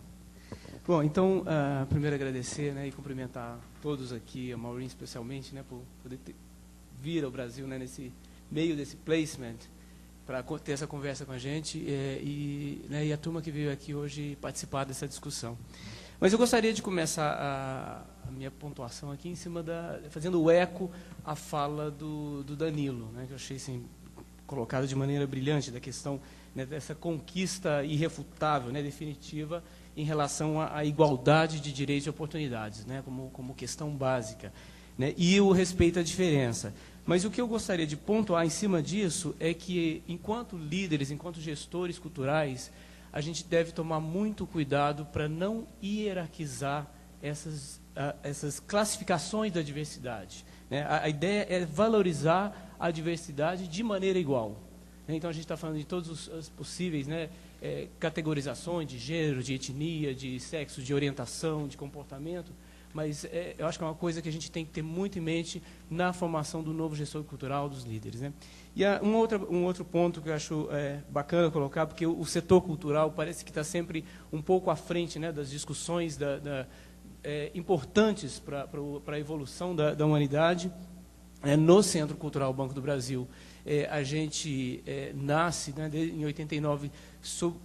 Speaker 6: Bom, então, primeiro agradecer, né, e cumprimentar todos aqui, a Maureen especialmente, né, por poder vir ao Brasil, né, nesse meio desse placement, para ter essa conversa com a gente, e a turma que veio aqui hoje participar dessa discussão. Mas eu gostaria de começar a minha pontuação aqui em cima fazendo o eco à fala do Danilo, né, que eu achei assim, colocado de maneira brilhante, da questão, né, dessa conquista irrefutável, né, definitiva, em relação à igualdade de direitos e oportunidades, né, como questão básica, né, e o respeito à diferença. Mas o que eu gostaria de pontuar em cima disso é que, enquanto líderes, enquanto gestores culturais, a gente deve tomar muito cuidado para não hierarquizar essas classificações da diversidade, né. A ideia é valorizar a diversidade de maneira igual. Então, a gente está falando de todas as possíveis, né, categorizações de gênero, de etnia, de sexo, de orientação, de comportamento, mas eu acho que é uma coisa que a gente tem que ter muito em mente na formação do novo gestor cultural, dos líderes, né. E um outro ponto que eu acho bacana colocar, porque o setor cultural parece que está sempre um pouco à frente, né, das discussões importantes para a evolução da humanidade. No Centro Cultural Banco do Brasil, a gente nasce, né, em 89,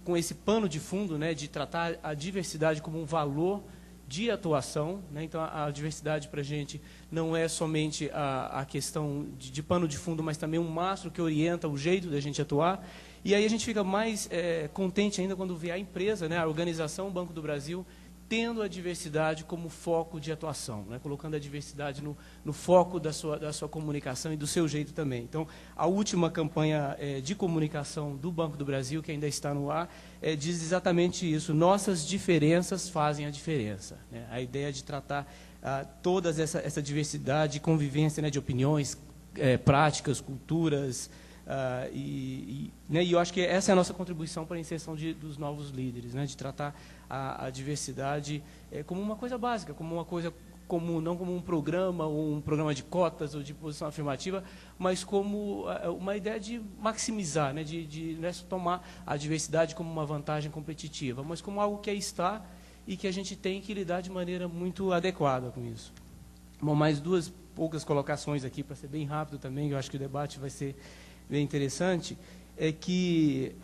Speaker 6: com esse pano de fundo, né, de tratar a diversidade como um valor de atuação, né? Então a diversidade para a gente não é somente a questão de pano de fundo, mas também um mastro que orienta o jeito da gente atuar. E aí a gente fica mais contente ainda quando vê a empresa, né, a organização Banco do Brasil, tendo a diversidade como foco de atuação, né, colocando a diversidade no foco da sua comunicação e do seu jeito também. Então, a última campanha de comunicação do Banco do Brasil, que ainda está no ar, diz exatamente isso: nossas diferenças fazem a diferença. Né? A ideia de tratar toda essa diversidade, convivência, né, de opiniões, práticas, culturas, né, e eu acho que essa é a nossa contribuição para a inserção dos novos líderes, né, de tratar a diversidade como uma coisa básica, como uma coisa comum, não como um programa, ou um programa de cotas ou de posição afirmativa, mas como uma ideia de maximizar, né, de não é só tomar a diversidade como uma vantagem competitiva, mas como algo que aí está e que a gente tem que lidar de maneira muito adequada com isso. Bom, mais poucas colocações aqui, para ser bem rápido também, eu acho que o debate vai ser bem interessante, é que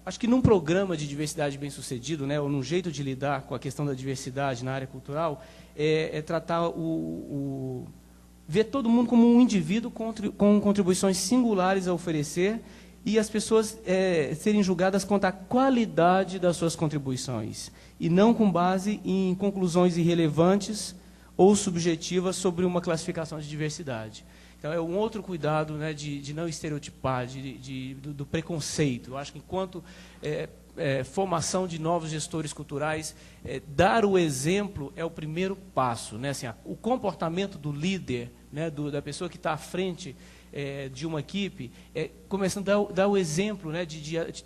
Speaker 6: acho que num programa de diversidade bem-sucedido, né, ou num jeito de lidar com a questão da diversidade na área cultural, tratar ver todo mundo como um indivíduo com contribuições singulares a oferecer e as pessoas serem julgadas quanto à qualidade das suas contribuições, e não com base em conclusões irrelevantes ou subjetivas sobre uma classificação de diversidade. Então, é um outro cuidado, né, de não estereotipar, do preconceito. Eu acho que, enquanto formação de novos gestores culturais, dar o exemplo é o primeiro passo. Né? Assim, o comportamento do líder, né, da pessoa que está à frente de uma equipe, começando a dar o exemplo, né,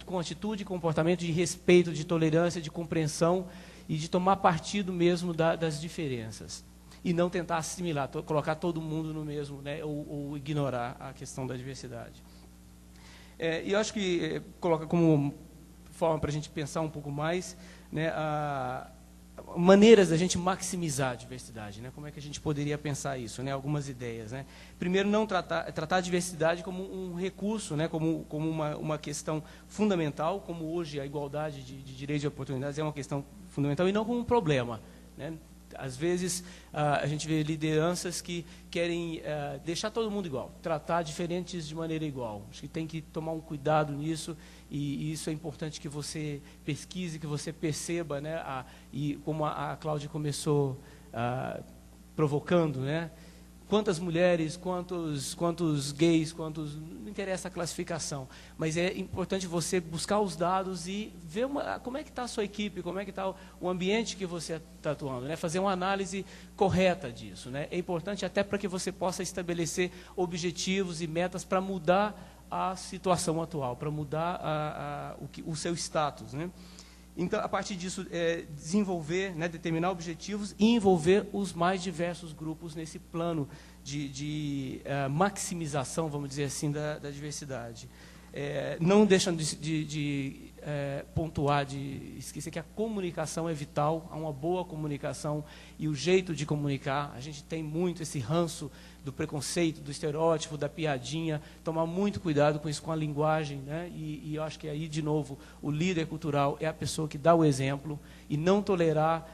Speaker 6: com atitude e comportamento de respeito, de tolerância, de compreensão e de tomar partido mesmo das diferenças. E não tentar assimilar, colocar todo mundo no mesmo, né, ou ignorar a questão da diversidade. E eu acho que coloca como forma para a gente pensar um pouco mais, né, maneiras da gente maximizar a diversidade, né, como é que a gente poderia pensar isso, né, algumas ideias. Né. Primeiro, não tratar a diversidade como um recurso, né, como uma questão fundamental, como hoje a igualdade de direitos e oportunidades é uma questão fundamental, e não como um problema. Né. Às vezes, a gente vê lideranças que querem deixar todo mundo igual, tratar diferentes de maneira igual. Acho que tem que tomar um cuidado nisso, e isso é importante que você pesquise, que você perceba, né, e como a Cláudia começou provocando, né, quantas mulheres, quantos gays, não interessa a classificação, mas é importante você buscar os dados e ver como é que está a sua equipe, como é que está o ambiente que você está atuando, né? Fazer uma análise correta disso. Né? É importante até para que você possa estabelecer objetivos e metas para mudar a situação atual, para mudar o seu status. Né? Então, a partir disso, desenvolver, né, determinar objetivos e envolver os mais diversos grupos nesse plano de maximização, vamos dizer assim, da diversidade. Não deixando de pontuar, de esquecer que a comunicação é vital, há uma boa comunicação e o jeito de comunicar. A gente tem muito esse ranço do preconceito, do estereótipo, da piadinha, tomar muito cuidado com isso, com a linguagem, né? E eu acho que aí, de novo, o líder cultural é a pessoa que dá o exemplo e não tolerar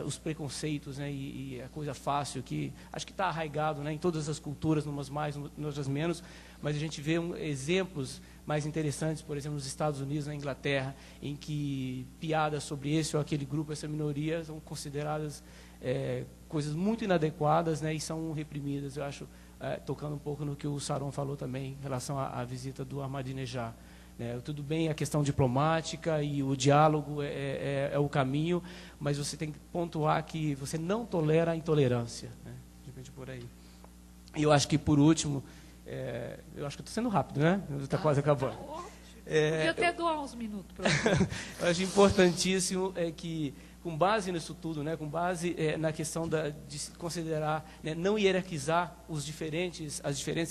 Speaker 6: os preconceitos, né? E a coisa fácil, que acho que está arraigado, né, em todas as culturas, umas mais, outras menos, mas a gente vê exemplos mais interessantes, por exemplo, nos Estados Unidos, na Inglaterra, em que piadas sobre esse ou aquele grupo, essa minoria, são consideradas coisas muito inadequadas, né, e são reprimidas. Eu acho, tocando um pouco no que o Saron falou também, em relação à visita do Ahmadinejad. Tudo bem a questão diplomática e o diálogo é o caminho, mas você tem que pontuar que você não tolera a intolerância. Né, de repente, por aí. E eu acho que, por último, eu acho que estou sendo rápido, né? Está quase acabando.
Speaker 1: Podia até doar uns minutos para você.
Speaker 6: Eu acho importantíssimo que com base nisso tudo, né, com base na questão de considerar, né, não hierarquizar as diferentes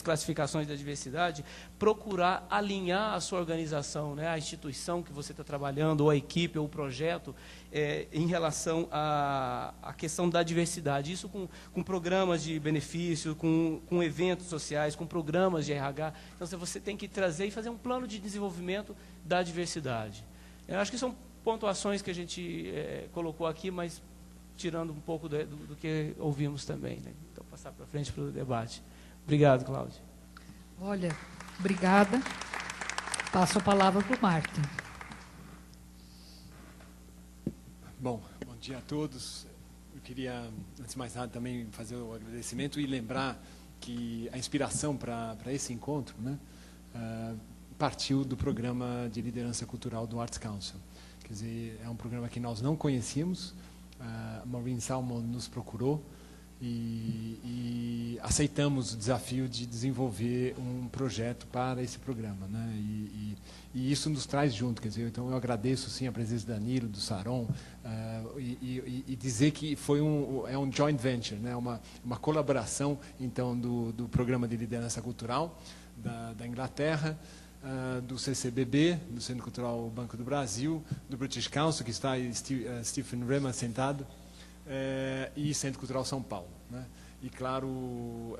Speaker 6: classificações da diversidade, procurar alinhar a sua organização, né, a instituição que você está trabalhando, ou a equipe, ou o projeto, em relação à questão da diversidade. Isso com programas de benefício, com eventos sociais, com programas de RH. Então, você tem que trazer e fazer um plano de desenvolvimento da diversidade. Eu acho que são pontuações que a gente colocou aqui, mas tirando um pouco do que ouvimos também, né? Então, passar para frente para o debate. Obrigado, Cláudia.
Speaker 1: Olha, obrigada. Passo a palavra para o Martin.
Speaker 2: Bom dia a todos. Eu queria, antes de mais nada, também fazer o agradecimento e lembrar que a inspiração para esse encontro, né, partiu do programa de liderança cultural do Arts Council. Quer dizer, é um programa que nós não conhecíamos, a Maureen Salmon nos procurou e aceitamos o desafio de desenvolver um projeto para esse programa, né? E isso nos traz junto, quer dizer, então eu agradeço sim a presença do Danilo, do Saron, e dizer que foi um joint venture, né? Uma colaboração então do programa de liderança cultural da Inglaterra, do CCBB, do Centro Cultural Banco do Brasil, do British Council, que está aí Stephen Rema sentado, e Centro Cultural São Paulo, né? E claro,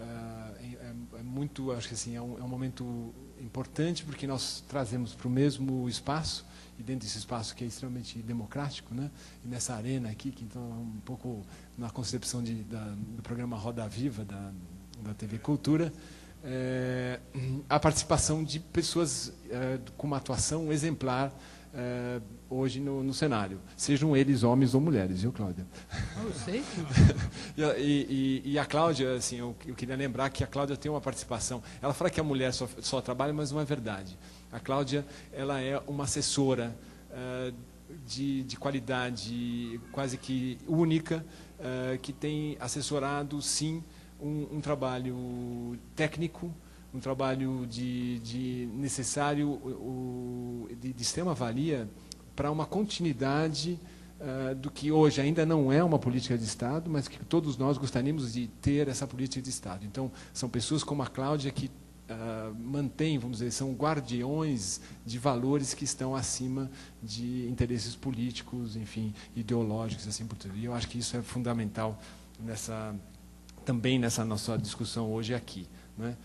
Speaker 2: muito, acho que assim, é um momento importante porque nós trazemos para o mesmo espaço, e dentro desse espaço que é extremamente democrático, né? E nessa arena aqui, que então é um pouco na concepção do programa Roda Viva da TV Cultura, a participação de pessoas com uma atuação exemplar hoje no cenário, sejam eles homens ou mulheres, viu, Cláudia?
Speaker 1: Eu sei.
Speaker 2: E a Cláudia, assim, eu queria lembrar que a Cláudia tem uma participação. Ela fala que a mulher só trabalha, mas não é verdade. A Cláudia, ela é uma assessora de qualidade quase que única, que tem assessorado, sim, um trabalho técnico, um trabalho necessário, de extrema valia para uma continuidade do que hoje ainda não é uma política de Estado, mas que todos nós gostaríamos de ter essa política de Estado. Então, são pessoas como a Cláudia que mantêm, vamos dizer, são guardiões de valores que estão acima de interesses políticos, enfim, ideológicos, assim por tudo. E eu acho que isso é fundamental também nessa nossa discussão hoje aqui, né?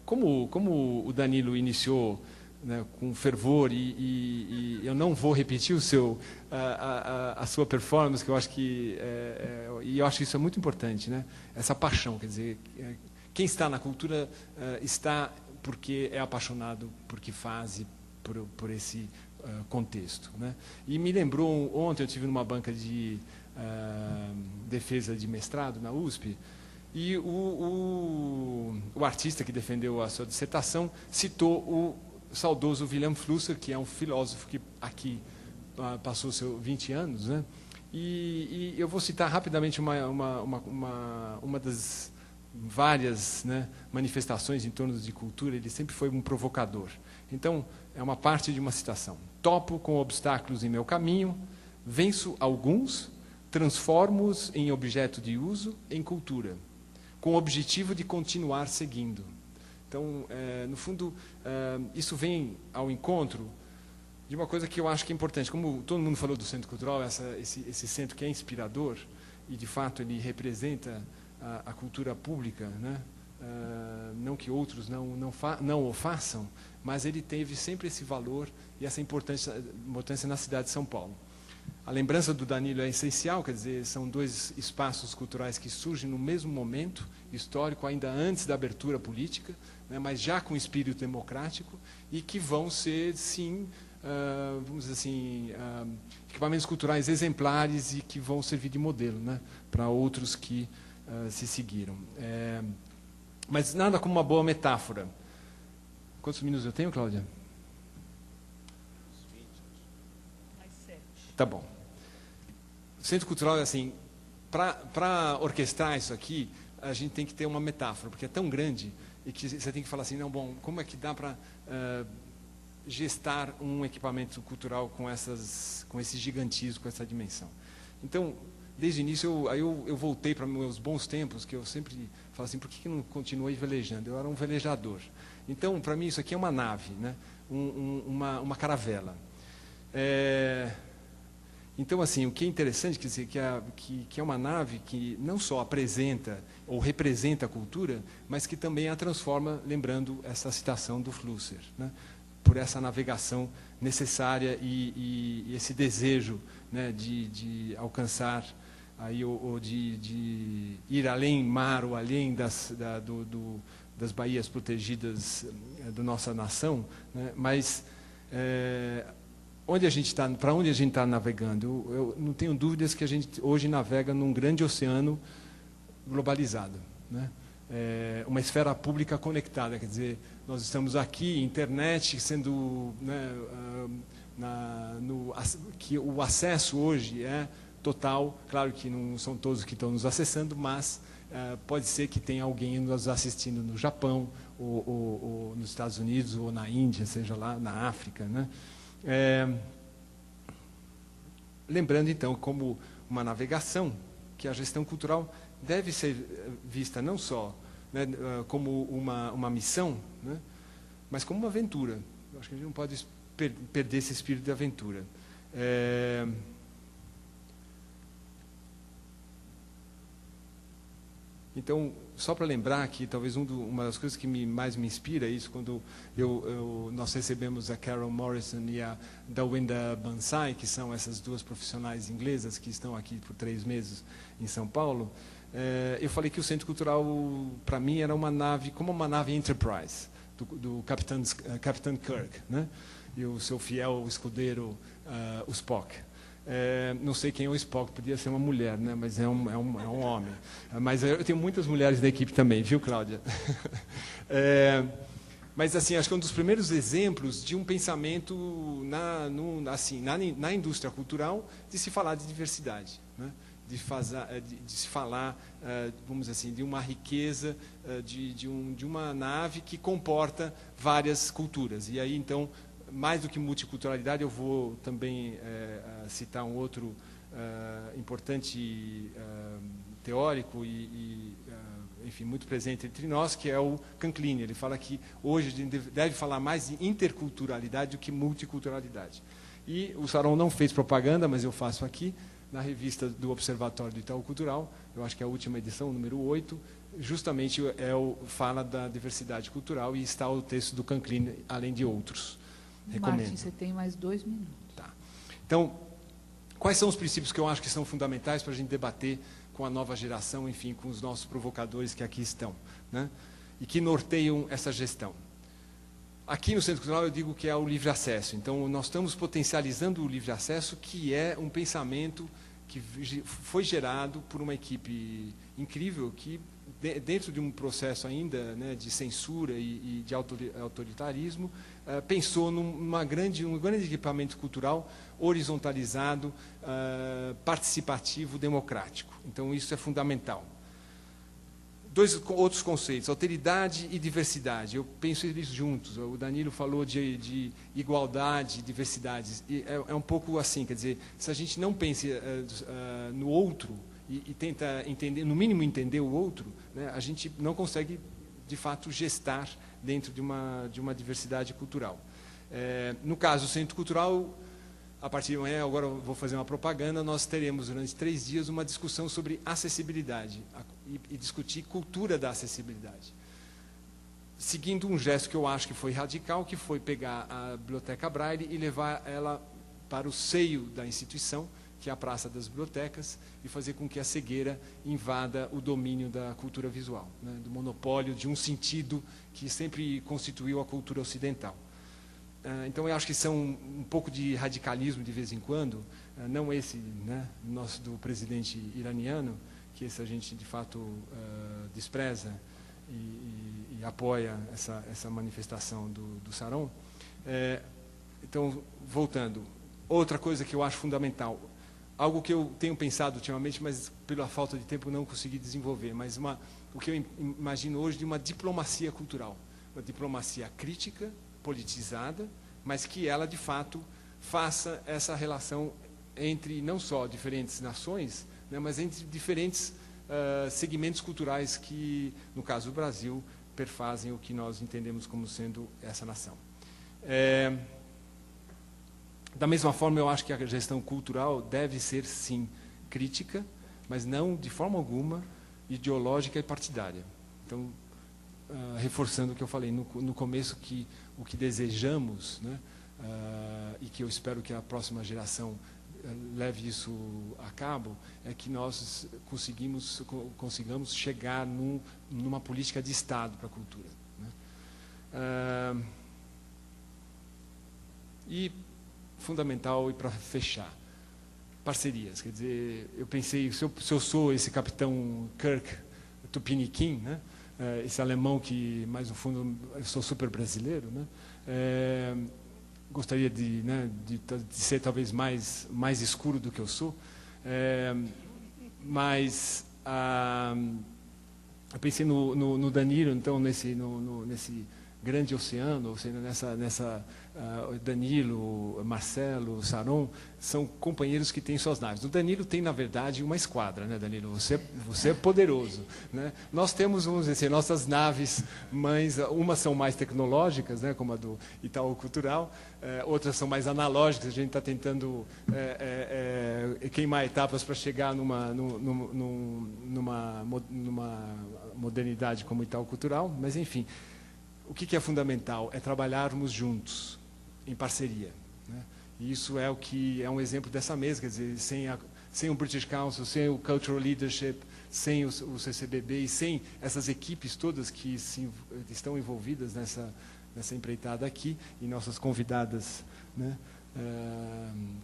Speaker 2: Como o Danilo iniciou, né, com fervor, e eu não vou repetir a sua performance, que eu acho que e eu acho que isso é muito importante, né? Essa paixão, quer dizer, quem está na cultura está porque é apaixonado por que faz e por esse contexto, né? E me lembrou, ontem eu estive numa banca de defesa de mestrado na USP, e o artista que defendeu a sua dissertação citou o saudoso Wilhelm Flusser, que é um filósofo que aqui passou seus 20 anos, né? E eu vou citar rapidamente uma das várias, né, manifestações em torno de cultura. Ele sempre foi um provocador. Então, é uma parte de uma citação. Topo com obstáculos em meu caminho, venço alguns, transformo-os em objeto de uso, em cultura, com o objetivo de continuar seguindo. Então, no fundo, isso vem ao encontro de uma coisa que eu acho que é importante. Como todo mundo falou do Centro Cultural, esse centro que é inspirador, e de fato ele representa a cultura pública, né? Não que outros não o façam, mas ele teve sempre esse valor e essa importância na cidade de São Paulo. A lembrança do Danilo é essencial, quer dizer, são dois espaços culturais que surgem no mesmo momento histórico, ainda antes da abertura política, né, mas já com espírito democrático, e que vão ser, sim, vamos dizer assim, equipamentos culturais exemplares e que vão servir de modelo, né, para outros que se seguiram. Mas nada como uma boa metáfora. Quantos minutos eu tenho, Cláudia?
Speaker 1: Mais 7.
Speaker 2: Tá bom. O Centro Cultural é assim, para orquestrar isso aqui, a gente tem que ter uma metáfora, porque é tão grande e que você tem que falar assim, não, bom, como é que dá para gestar um equipamento cultural com esse gigantismo, com essa dimensão. Então, desde o início, eu voltei para meus bons tempos, que eu sempre falo assim, por que não continuei velejando? Eu era um velejador. Então, para mim, isso aqui é uma nave, né? Uma caravela. Então, assim, o que é interessante, quer dizer, que é uma nave que não só apresenta ou representa a cultura, mas que também a transforma, lembrando essa citação do Flusser, né? Por essa navegação necessária e esse desejo, né, de alcançar aí, ou de ir além mar ou além das baías protegidas da nossa nação, né? Mas para onde a gente está navegando? Eu não tenho dúvidas que a gente hoje navega num grande oceano globalizado, né? Uma esfera pública conectada, quer dizer, nós estamos aqui, internet sendo, né, que o acesso hoje é total. Claro que não são todos que estão nos acessando, mas pode ser que tenha alguém nos assistindo no Japão, ou nos Estados Unidos, ou na Índia, seja lá, na África, né? Lembrando, então, como uma navegação, que a gestão cultural deve ser vista não só, né, como uma missão, né, mas como uma aventura. Eu acho que a gente não pode perder esse espírito de aventura. Então, só para lembrar que talvez uma das coisas que mais me inspira isso, quando nós recebemos a Carol Morrison e a Dawinda Bansai, que são essas duas profissionais inglesas que estão aqui por 3 meses em São Paulo, eu falei que o Centro Cultural, para mim, era uma nave, como uma nave Enterprise, do Capitão Kirk, né? E o seu fiel escudeiro, o Spock. Não sei quem é o Spock, podia ser uma mulher, né? Mas é um homem. Mas eu tenho muitas mulheres da equipe também, viu, Cláudia? Mas, assim, acho que é um dos primeiros exemplos de um pensamento na indústria cultural de se falar de diversidade, né? De se falar, vamos dizer assim, de uma riqueza, de uma nave que comporta várias culturas. E aí, então, mais do que multiculturalidade, eu vou também citar um outro importante teórico enfim, muito presente entre nós, que é o Canclini. Ele fala que hoje a gente deve falar mais de interculturalidade do que multiculturalidade. E o Saron não fez propaganda, mas eu faço aqui, na revista do Observatório do Itaú Cultural, eu acho que é a última edição, número 8, justamente fala da diversidade cultural, e está o texto do Canclini, além de outros. Recomendo.
Speaker 1: Martin, você tem mais 2 minutos.
Speaker 2: Tá. Então, quais são os princípios que eu acho que são fundamentais para a gente debater com a nova geração, enfim, com os nossos provocadores que aqui estão, né? E que norteiam essa gestão? Aqui no Centro Cultural eu digo que é o livre acesso. Então, nós estamos potencializando o livre acesso, que é um pensamento que foi gerado por uma equipe incrível que, dentro de um processo ainda, né, de censura e de autoritarismo, pensou num grande equipamento cultural horizontalizado, participativo, democrático. Então, isso é fundamental. 2 outros conceitos, alteridade e diversidade. Eu penso eles juntos. O Danilo falou de igualdade, diversidade. E é um pouco assim, quer dizer, se a gente não pensa no outro e tenta entender, no mínimo entender o outro, né, a gente não consegue, de fato, gestar dentro de uma diversidade cultural. No caso do Centro Cultural, a partir de amanhã, agora eu vou fazer uma propaganda, nós teremos durante 3 dias uma discussão sobre acessibilidade e discutir cultura da acessibilidade. Seguindo um gesto que eu acho que foi radical, que foi pegar a Biblioteca Braille e levar ela para o seio da instituição, que é a Praça das Bibliotecas, e fazer com que a cegueira invada o domínio da cultura visual, né, do monopólio de um sentido que sempre constituiu a cultura ocidental. Então, eu acho que são um pouco de radicalismo de vez em quando, não esse, né, nosso do presidente iraniano, que esse a gente, de fato, despreza e apoia essa manifestação do Saron. Então, voltando, outra coisa que eu acho fundamental, algo que eu tenho pensado ultimamente, mas pela falta de tempo não consegui desenvolver, mas o que eu imagino hoje de uma diplomacia cultural, uma diplomacia crítica, politizada, mas que ela, de fato, faça essa relação entre não só diferentes nações, né, mas entre diferentes segmentos culturais que, no caso do Brasil, perfazem o que nós entendemos como sendo essa nação. Da mesma forma, eu acho que a gestão cultural deve ser, sim, crítica, mas não, de forma alguma, ideológica e partidária. Então, reforçando o que eu falei no começo, que o que desejamos, né, e que eu espero que a próxima geração leve isso a cabo, é que nós consigamos chegar numa política de Estado para a cultura, né? E fundamental, e para fechar, parcerias. Quer dizer, eu pensei, se eu sou esse capitão Kirk Tupiniquim, né, esse alemão que, mais no fundo, eu sou super brasileiro, né, gostaria de ser talvez mais escuro do que eu sou, mas eu pensei no Danilo, então, nesse grande oceano, ou seja, Danilo, Marcelo, Saron, são companheiros que têm suas naves. O Danilo tem, na verdade, uma esquadra, né, Danilo? Você é poderoso, né? Nós temos, vamos dizer, nossas naves mães, umas são mais tecnológicas, né, como a do Itaú Cultural, outras são mais analógicas, a gente está tentando queimar etapas para chegar numa modernidade como o Itaú Cultural, mas, enfim, o que é fundamental? É trabalharmos juntos, em parceria, né? E isso é o que é um exemplo dessa mesa, quer dizer, sem o British Council, sem o Cultural Leadership, sem o CCBB e sem essas equipes todas que estão envolvidas nessa empreitada aqui, e nossas convidadas, né,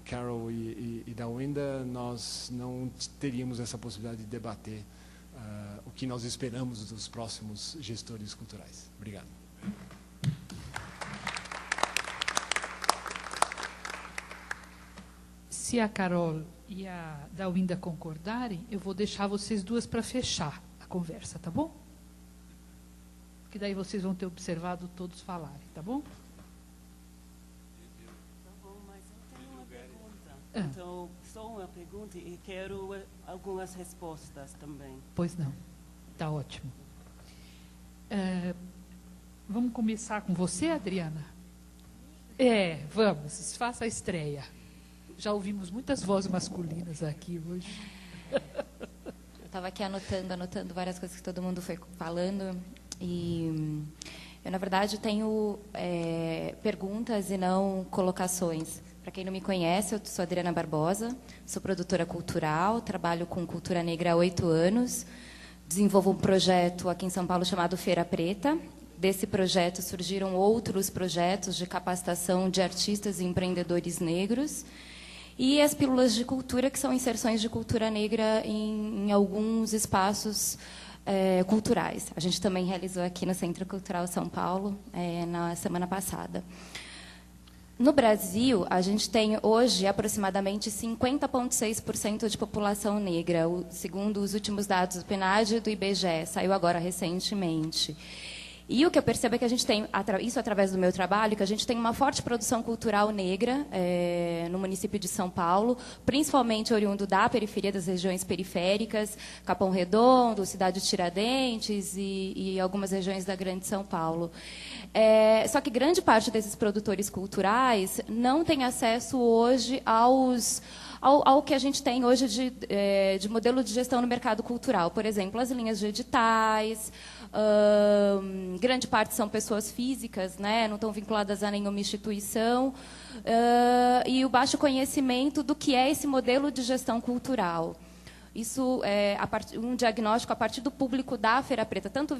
Speaker 2: Carol e Dawinda, nós não teríamos essa possibilidade de debater o que nós esperamos dos próximos gestores culturais. Obrigado.
Speaker 1: Se a Carol e a Dawinda concordarem, eu vou deixar vocês duas para fechar a conversa, tá bom? Porque daí vocês vão ter observado todos falarem, tá bom?
Speaker 7: Tá bom, mas eu tenho uma pergunta. Então, só uma pergunta e quero algumas respostas também.
Speaker 1: Pois não. Tá ótimo. Vamos começar com você, Adriana? Vamos, faça a estreia. Já ouvimos muitas vozes masculinas aqui hoje.
Speaker 8: Eu estava aqui anotando várias coisas que todo mundo foi falando. E eu, na verdade, tenho perguntas e não colocações. Para quem não me conhece, eu sou Adriana Barbosa, sou produtora cultural, trabalho com cultura negra há 8 anos. Desenvolvo um projeto aqui em São Paulo chamado Feira Preta. Desse projeto surgiram outros projetos de capacitação de artistas e empreendedores negros. E as pílulas de cultura, que são inserções de cultura negra em alguns espaços culturais. A gente também realizou aqui no Centro Cultural São Paulo, na semana passada. No Brasil, a gente tem hoje aproximadamente 50,6% de população negra, segundo os últimos dados do PNAD e do IBGE, saiu agora recentemente. E o que eu percebo é que a gente tem, isso através do meu trabalho, que a gente tem uma forte produção cultural negra no município de São Paulo, principalmente oriundo da periferia, das regiões periféricas, Capão Redondo, Cidade de Tiradentes e algumas regiões da Grande São Paulo. Só que grande parte desses produtores culturais não tem acesso hoje ao que a gente tem hoje de modelo de gestão no mercado cultural. Por exemplo, as linhas de editais, grande parte são pessoas físicas, né, não estão vinculadas a nenhuma instituição, e o baixo conhecimento do que é esse modelo de gestão cultural. Isso é um diagnóstico a partir do público da Feira Preta, tanto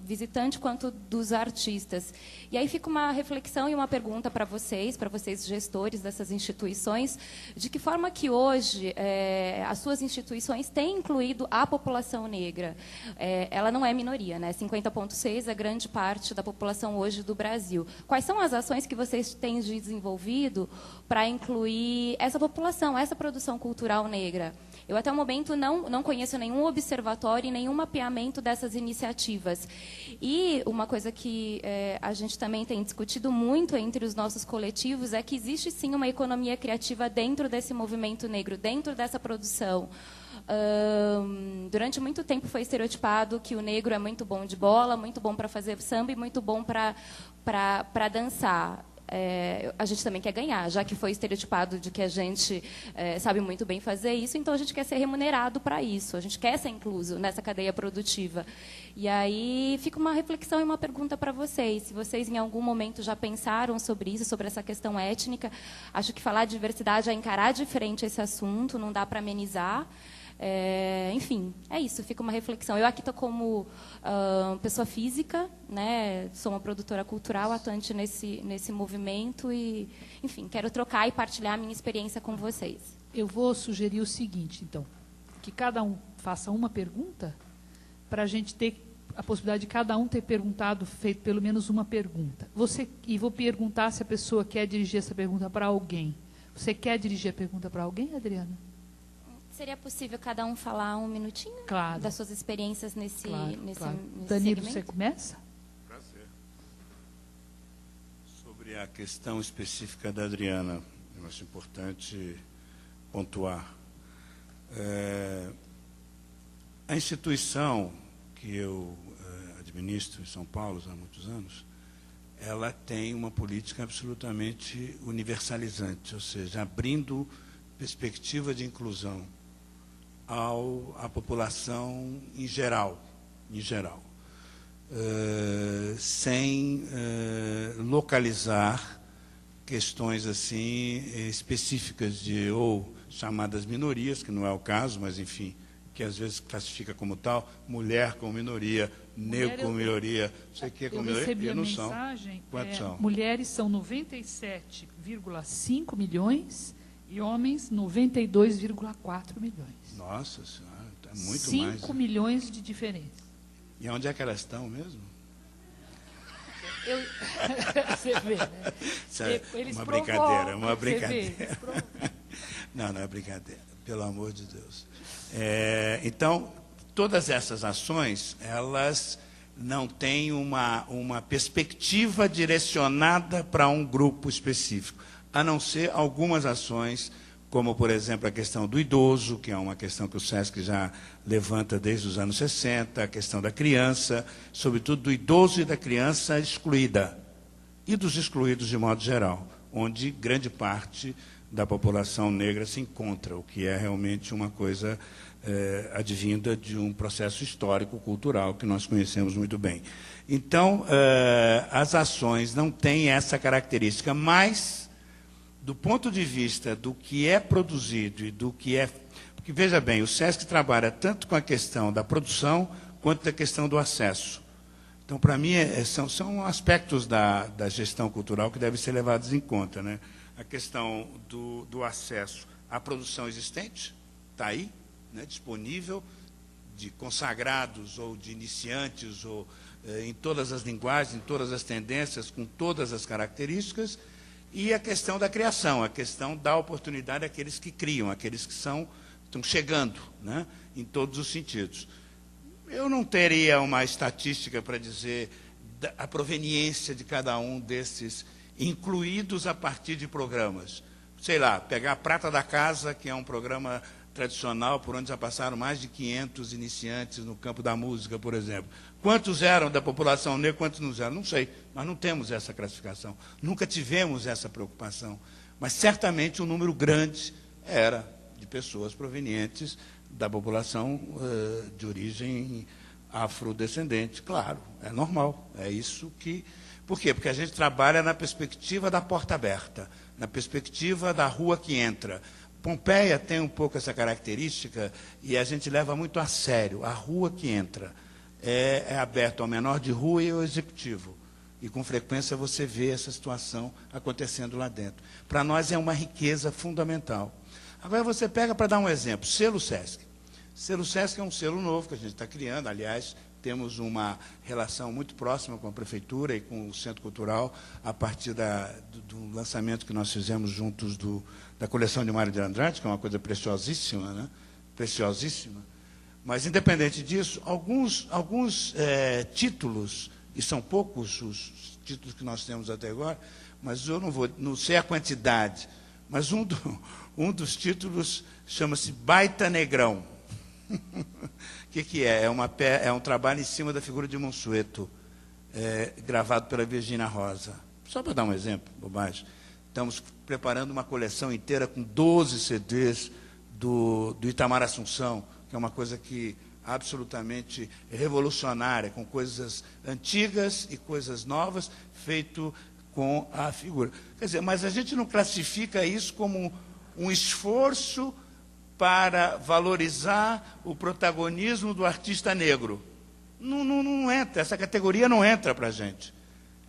Speaker 8: visitante quanto dos artistas. E aí fica uma reflexão e uma pergunta para vocês gestores dessas instituições, de que forma que hoje as suas instituições têm incluído a população negra. Ela não é minoria, né? 50,6% é grande parte da população hoje do Brasil. Quais são as ações que vocês têm desenvolvido para incluir essa população, essa produção cultural negra? Eu, até o momento, momento, não conheço nenhum observatório e nenhum mapeamento dessas iniciativas. E uma coisa que a gente também tem discutido muito entre os nossos coletivos é que existe, sim, uma economia criativa dentro desse movimento negro, dentro dessa produção. Durante muito tempo foi estereotipado que o negro é muito bom de bola, muito bom para fazer samba e muito bom para dançar. A gente também quer ganhar, já que foi estereotipado de que a gente sabe muito bem fazer isso, então a gente quer ser remunerado para isso, a gente quer ser incluso nessa cadeia produtiva. E aí fica uma reflexão e uma pergunta para vocês, se vocês em algum momento já pensaram sobre isso, sobre essa questão étnica. Acho que falar de diversidade é encarar de frente esse assunto, não dá para amenizar. Enfim, é isso, fica uma reflexão. Eu aqui estou como pessoa física, né, sou uma produtora cultural atuante nesse movimento e, enfim, quero trocar e partilhar a minha experiência com vocês.
Speaker 1: Eu vou sugerir o seguinte, então, que cada um faça uma pergunta para a gente ter a possibilidade de cada um ter feito pelo menos uma pergunta. E vou perguntar se a pessoa quer dirigir essa pergunta para alguém. Você quer dirigir a pergunta para alguém, Adriana?
Speaker 8: Seria possível cada um falar um minutinho das suas experiências nesse
Speaker 1: Danilo,
Speaker 8: segmento?
Speaker 1: você começa?
Speaker 5: Prazer. Sobre a questão específica da Adriana, eu acho importante pontuar. A instituição que eu administro em São Paulo há muitos anos, ela tem uma política absolutamente universalizante, ou seja, abrindo perspectiva de inclusão à população em geral, sem localizar questões assim específicas de ou chamadas minorias, que não é o caso, mas enfim, que às vezes classifica como tal, mulher como minoria, negro como minoria, não sei o que como minoria,
Speaker 1: recebi
Speaker 5: e
Speaker 1: a
Speaker 5: não
Speaker 1: mensagem,
Speaker 5: são. Quantos são?
Speaker 1: Mulheres são 97,5 milhões e homens 92,4 milhões.
Speaker 5: Nossa Senhora, é muito
Speaker 1: 5
Speaker 5: mais.
Speaker 1: 5 milhões de diferença.
Speaker 5: E onde é que elas estão mesmo?
Speaker 1: Você vê, né? Eles
Speaker 5: Uma
Speaker 1: provocam,
Speaker 5: brincadeira, uma
Speaker 1: você vê,
Speaker 5: brincadeira.
Speaker 1: eles provocam.
Speaker 5: Não é brincadeira, pelo amor de Deus. Então, todas essas ações, elas não têm uma perspectiva direcionada para um grupo específico, a não ser algumas ações, como, por exemplo, a questão do idoso, que é uma questão que o SESC já levanta desde os anos 60, a questão da criança, sobretudo do idoso e da criança excluída, e dos excluídos de modo geral, onde grande parte da população negra se encontra, o que é realmente uma coisa advinda de um processo histórico, cultural, que nós conhecemos muito bem. Então, as ações não têm essa característica, mas, do ponto de vista do que é produzido e do que é... Porque, veja bem, o SESC trabalha tanto com a questão da produção quanto da questão do acesso. Então, para mim, são aspectos da gestão cultural que devem ser levados em conta, né? A questão do acesso à produção existente, está aí, né, disponível, de consagrados ou de iniciantes, ou em todas as linguagens, em todas as tendências, com todas as características, e a questão da criação, a questão da oportunidade àqueles que criam, àqueles que estão chegando, né, em todos os sentidos. Eu não teria uma estatística para dizer a proveniência de cada um desses incluídos a partir de programas. Sei lá, pegar a Prata da Casa, que é um programa tradicional, por onde já passaram mais de 500 iniciantes no campo da música, por exemplo. Quantos eram da população negra, quantos não eram? Não sei, nós não temos essa classificação. Nunca tivemos essa preocupação. Mas, certamente, um número grande era de pessoas provenientes da população de origem afrodescendente. Claro, é normal, é isso que... Por quê? Porque a gente trabalha na perspectiva da porta aberta, na perspectiva da rua que entra. Pompeia tem um pouco essa característica e a gente leva muito a sério. A rua que entra é aberta ao menor de rua e ao executivo. E, com frequência, você vê essa situação acontecendo lá dentro. Para nós é uma riqueza fundamental. Agora, você pega, para dar um exemplo, selo SESC. Selo SESC é um selo novo que a gente está criando, aliás... Temos uma relação muito próxima com a Prefeitura e com o Centro Cultural, a partir do lançamento que nós fizemos juntos da coleção de Mário de Andrade, que é uma coisa preciosíssima, né? preciosíssima. Mas, independente disso, alguns títulos, e são poucos os títulos que nós temos até agora, mas eu não sei a quantidade, mas um dos títulos chama-se Baita Negrão. O que é? É um trabalho em cima da figura de Monsueto, gravado pela Virginia Rosa. Só para dar um exemplo, bobagem. Estamos preparando uma coleção inteira com 12 CDs do Itamar Assunção, que é uma coisa que absolutamente revolucionária, com coisas antigas e coisas novas, feito com a figura. Quer dizer, mas a gente não classifica isso como um esforço para valorizar o protagonismo do artista negro. Não entra, essa categoria não entra para a gente.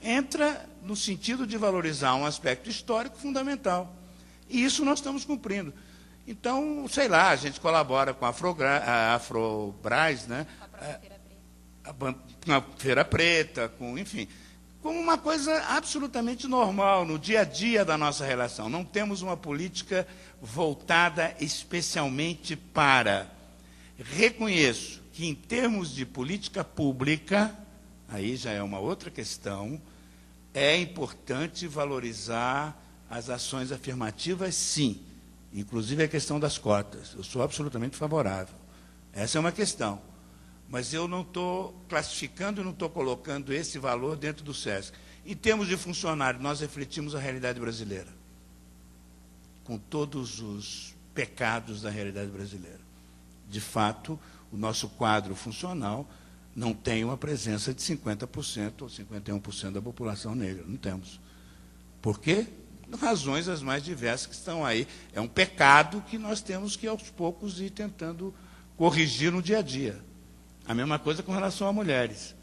Speaker 5: Entra no sentido de valorizar um aspecto histórico fundamental. E isso nós estamos cumprindo. Então, sei lá, a gente colabora com a Afrobras, né? Com a Feira Preta, enfim, como uma coisa absolutamente normal no dia a dia da nossa relação. Não temos uma política voltada especialmente para. Reconheço que, em termos de política pública, aí já é uma outra questão, é importante valorizar as ações afirmativas, sim. Inclusive a questão das cotas. Eu sou absolutamente favorável. Essa é uma questão. Mas eu não estou classificando e não estou colocando esse valor dentro do SESC. Em termos de funcionário, nós refletimos a realidade brasileira, com todos os pecados da realidade brasileira. De fato, o nosso quadro funcional não tem uma presença de 50% ou 51% da população negra. Não temos. Por quê? Razões as mais diversas que estão aí. É um pecado que nós temos que, aos poucos, ir tentando corrigir no dia a dia. A mesma coisa com relação a mulheres.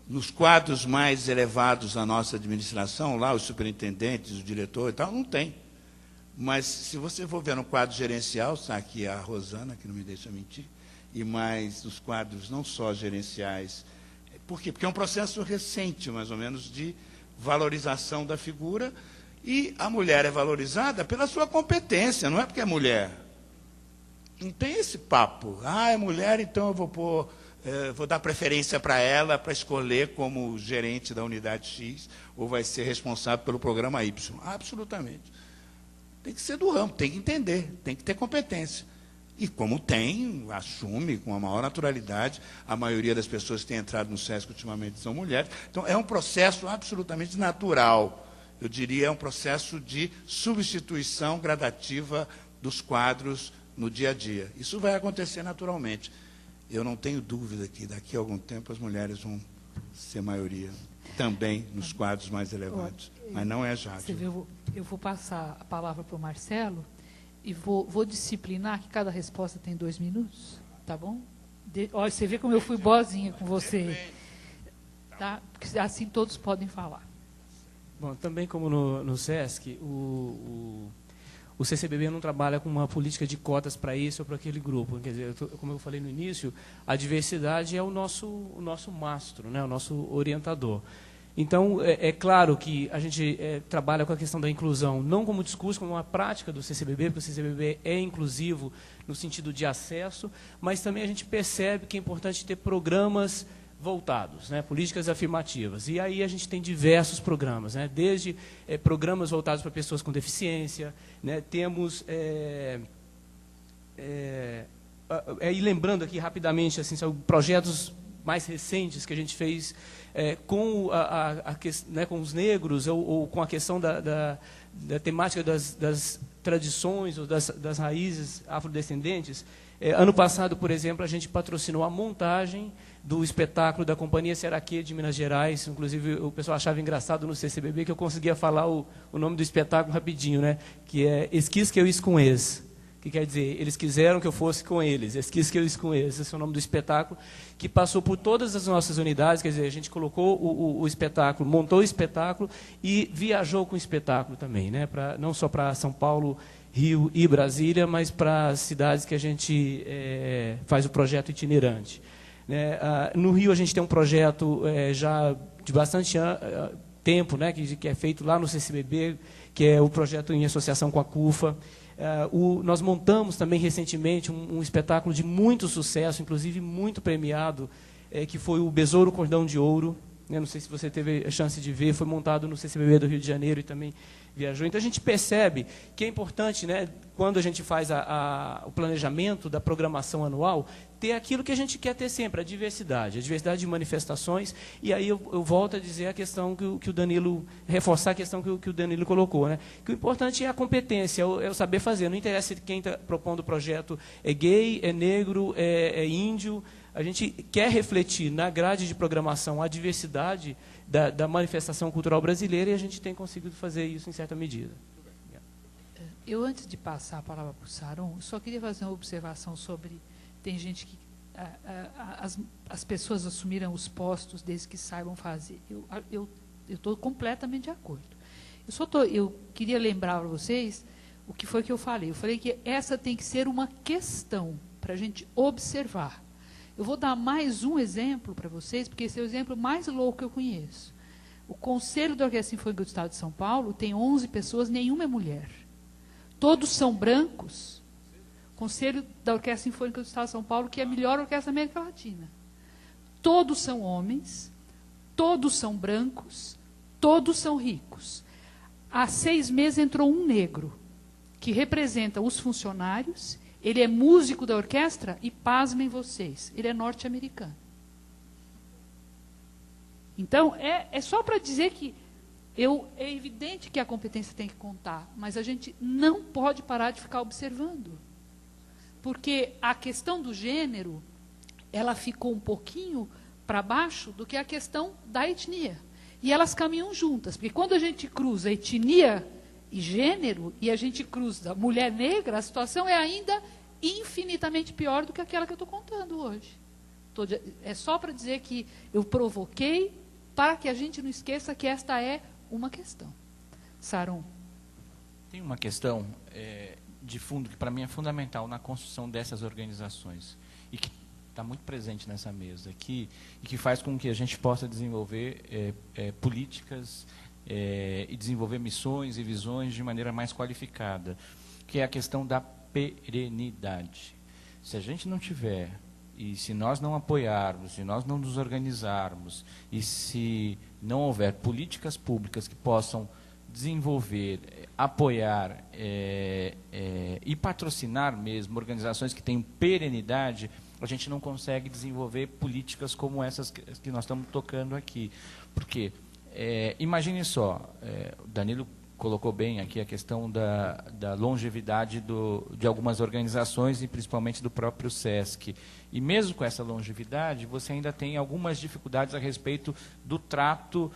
Speaker 5: Nos quadros mais elevados da nossa administração, lá os superintendentes, o diretor e tal, não tem. Mas, se você for ver no quadro gerencial, está aqui a Rosana, que não me deixa mentir, e mais os quadros não só gerenciais. Por quê? Porque é um processo recente, mais ou menos, de valorização da figura. E a mulher é valorizada pela sua competência, não é porque é mulher. Não tem esse papo. Ah, é mulher, então eu vou dar preferência para ela para escolher como gerente da unidade X ou vai ser responsável pelo programa Y. Absolutamente. Tem que ser do ramo, tem que entender, tem que ter competência. E como tem, assume com a maior naturalidade. A maioria das pessoas que têm entrado no SESC ultimamente são mulheres. Então, é um processo absolutamente natural. Eu diria, é um processo de substituição gradativa dos quadros no dia a dia. Isso vai acontecer naturalmente. Eu não tenho dúvida que daqui a algum tempo as mulheres vão ser maioria também nos quadros mais elevados. Mas não é já.
Speaker 1: Eu vou passar a palavra para o Marcelo e vou disciplinar que cada resposta tem 2 minutos, tá bom? Olha, você vê como eu fui boazinha com você. Tá? Porque assim todos podem falar.
Speaker 6: Bom, também como no SESC, o CCBB não trabalha com uma política de cotas para isso ou para aquele grupo. Quer dizer, como eu falei no início, a diversidade é o nosso mastro, né, o nosso orientador. Então, é claro que a gente trabalha com a questão da inclusão, não como discurso, como uma prática do CCBB, porque o CCBB é inclusivo no sentido de acesso, mas também a gente percebe que é importante ter programas voltados, né, políticas afirmativas. E aí a gente tem diversos programas, né, desde programas voltados para pessoas com deficiência, né, temos... e lembrando aqui rapidamente, assim, são projetos mais recentes que a gente fez com os negros ou com a questão da temática das tradições ou das raízes afrodescendentes. Ano passado, por exemplo, a gente patrocinou a montagem do espetáculo da Companhia Seraquê de Minas Gerais. Inclusive, o pessoal achava engraçado no CCBB que eu conseguia falar o nome do espetáculo rapidinho, né? Que é Esquis que eu is com eles. Que quer dizer, eles quiseram que eu fosse com eles. Esquis que eu is com eles. Esse é o nome do espetáculo, que passou por todas as nossas unidades. Quer dizer, a gente colocou o espetáculo, montou o espetáculo e viajou com o espetáculo também, né? Não só para São Paulo, Rio e Brasília, mas para as cidades que a gente faz o projeto itinerante. No Rio, a gente tem um projeto já de bastante tempo, né, que é feito lá no CCBB, que é o projeto em associação com a CUFA. Nós montamos também recentemente um espetáculo de muito sucesso, inclusive muito premiado, que foi o Besouro Cordão de Ouro. Eu não sei se você teve a chance de ver, foi montado no CCBB do Rio de Janeiro e também viajou. Então a gente percebe que é importante, né, quando a gente faz o planejamento da programação anual, ter aquilo que a gente quer ter sempre, a diversidade de manifestações. E aí eu volto a dizer a questão que o Danilo, reforçar a questão que o Danilo colocou, né, que o importante é a competência, é o saber fazer. Não interessa se quem está propondo o projeto é gay, é negro, é índio. A gente quer refletir na grade de programação a diversidade da manifestação cultural brasileira, e a gente tem conseguido fazer isso em certa medida.
Speaker 1: Eu, antes de passar a palavra para o Saron, só queria fazer uma observação sobre... Tem gente que... as pessoas assumiram os postos desde que saibam fazer. Eu estou completamente de acordo. Eu queria lembrar para vocês o que foi que eu falei. Eu falei que essa tem que ser uma questão para a gente observar. Eu vou dar mais um exemplo para vocês, porque esse é o exemplo mais louco que eu conheço. O Conselho da Orquestra Sinfônica do Estado de São Paulo tem 11 pessoas, nenhuma é mulher. Todos são brancos. Conselho da Orquestra Sinfônica do Estado de São Paulo, que é a melhor orquestra da América Latina. Todos são homens, todos são brancos, todos são ricos. Há 6 meses entrou um negro, que representa os funcionários. Ele é músico da orquestra e, pasmem vocês, ele é norte-americano. Então, é só para dizer que é evidente que a competência tem que contar, mas a gente não pode parar de ficar observando. Porque a questão do gênero, ela ficou um pouquinho para baixo do que a questão da etnia. E elas caminham juntas, porque quando a gente cruza etnia e gênero, e a gente cruza mulher negra, a situação é ainda infinitamente pior do que aquela que eu estou contando hoje. É só para dizer que eu provoquei para que a gente não esqueça que esta é uma questão. Saron.
Speaker 4: Tem uma questão de fundo que para mim é fundamental na construção dessas organizações e que está muito presente nessa mesa aqui e que faz com que a gente possa desenvolver políticas e desenvolver missões e visões de maneira mais qualificada, que é a questão da perenidade. Se a gente não tiver, e se nós não apoiarmos, se nós não nos organizarmos, e se não houver políticas públicas que possam desenvolver, apoiar e patrocinar mesmo organizações que tenham perenidade, a gente não consegue desenvolver políticas como essas que nós estamos tocando aqui. Porque, imagine só, o Danilo colocou bem aqui a questão da longevidade de algumas organizações e principalmente do próprio SESC. E mesmo com essa longevidade, você ainda tem algumas dificuldades a respeito do trato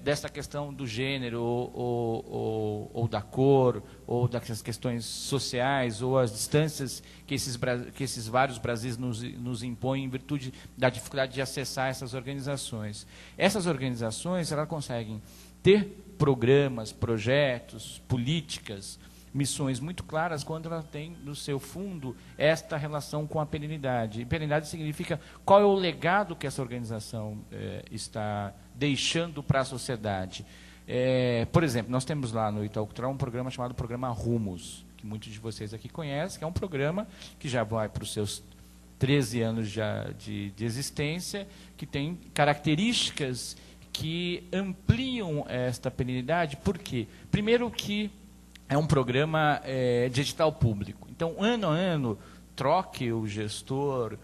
Speaker 4: dessa questão do gênero ou da cor, ou das questões sociais, ou as distâncias que esses vários Brasis nos impõem em virtude da dificuldade de acessar essas organizações. Essas organizações, elas conseguem ter programas, projetos, políticas, missões muito claras quando ela tem no seu fundo esta relação com a perenidade. E perenidade significa qual é o legado que essa organização está deixando para a sociedade. Por exemplo, nós temos lá no Itaú Cultural um programa chamado Programa Rumos, que muitos de vocês aqui conhecem, que é um programa que já vai para os seus 13 anos de existência, que tem características que ampliam esta perenidade. Por quê? Primeiro que é um programa de edital público. Então, ano a ano, troque o gestor,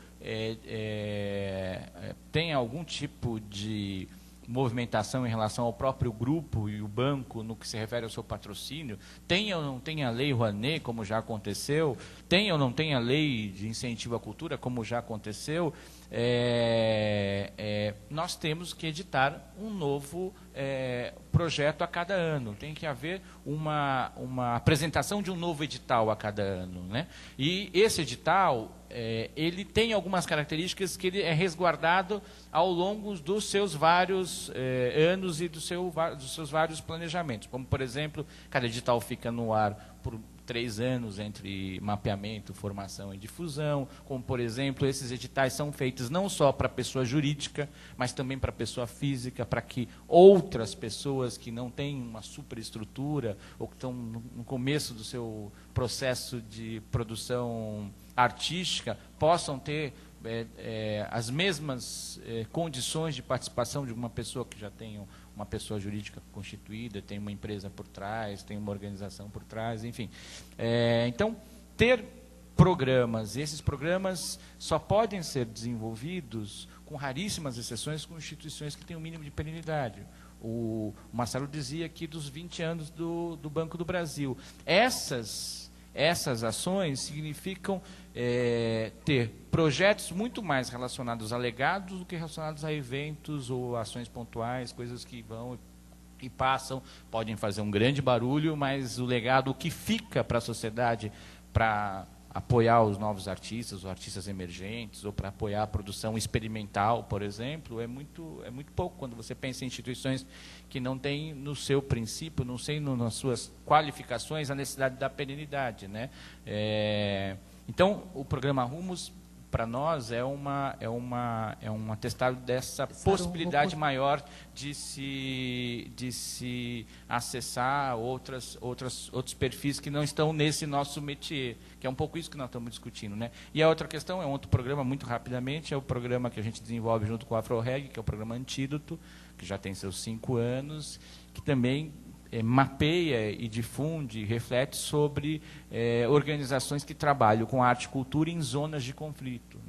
Speaker 4: tem algum tipo de movimentação em relação ao próprio grupo e o banco no que se refere ao seu patrocínio, tenha ou não tenha a lei Rouanet, como já aconteceu, tenha ou não tenha a lei de incentivo à cultura, como já aconteceu, nós temos que editar um novo projeto a cada ano. Tem que haver uma apresentação de um novo edital a cada ano, né? E esse edital, ele tem algumas características que ele é resguardado ao longo dos seus vários anos e dos seus vários planejamentos. Como, por exemplo, cada edital fica no ar por 3 anos entre mapeamento, formação e difusão, como, por exemplo, esses editais são feitos não só para a pessoa jurídica, mas também para a pessoa física, para que outras pessoas que não têm uma superestrutura ou que estão no começo do seu processo de produção artística possam ter as mesmas condições de participação de uma pessoa que já tem uma pessoa jurídica constituída, tem uma empresa por trás, tem uma organização por trás, enfim. Então, ter programas, e esses programas só podem ser desenvolvidos, com raríssimas exceções, com instituições que têm um mínimo de perenidade. O Marcelo dizia aqui dos 20 anos do Banco do Brasil. Essas ações significam ter projetos muito mais relacionados a legados do que relacionados a eventos ou ações pontuais, coisas que vão e passam, podem fazer um grande barulho, mas o legado, o que fica para a sociedade, para apoiar os novos artistas, ou artistas emergentes, ou para apoiar a produção experimental, por exemplo, é muito pouco quando você pensa em instituições que não têm no seu princípio, não sei, nas suas qualificações, a necessidade da perenidade, né? Então, o programa Rumos, para nós, é um atestado dessa possibilidade maior de se acessar outros perfis que não estão nesse nosso métier, que é um pouco isso que nós estamos discutindo, né? E a outra questão é um outro programa, muito rapidamente, é o programa que a gente desenvolve junto com o AfroReg, que é o programa Antídoto, que já tem seus 5 anos, que também mapeia e difunde, reflete sobre organizações que trabalham com arte e cultura em zonas de conflito, né?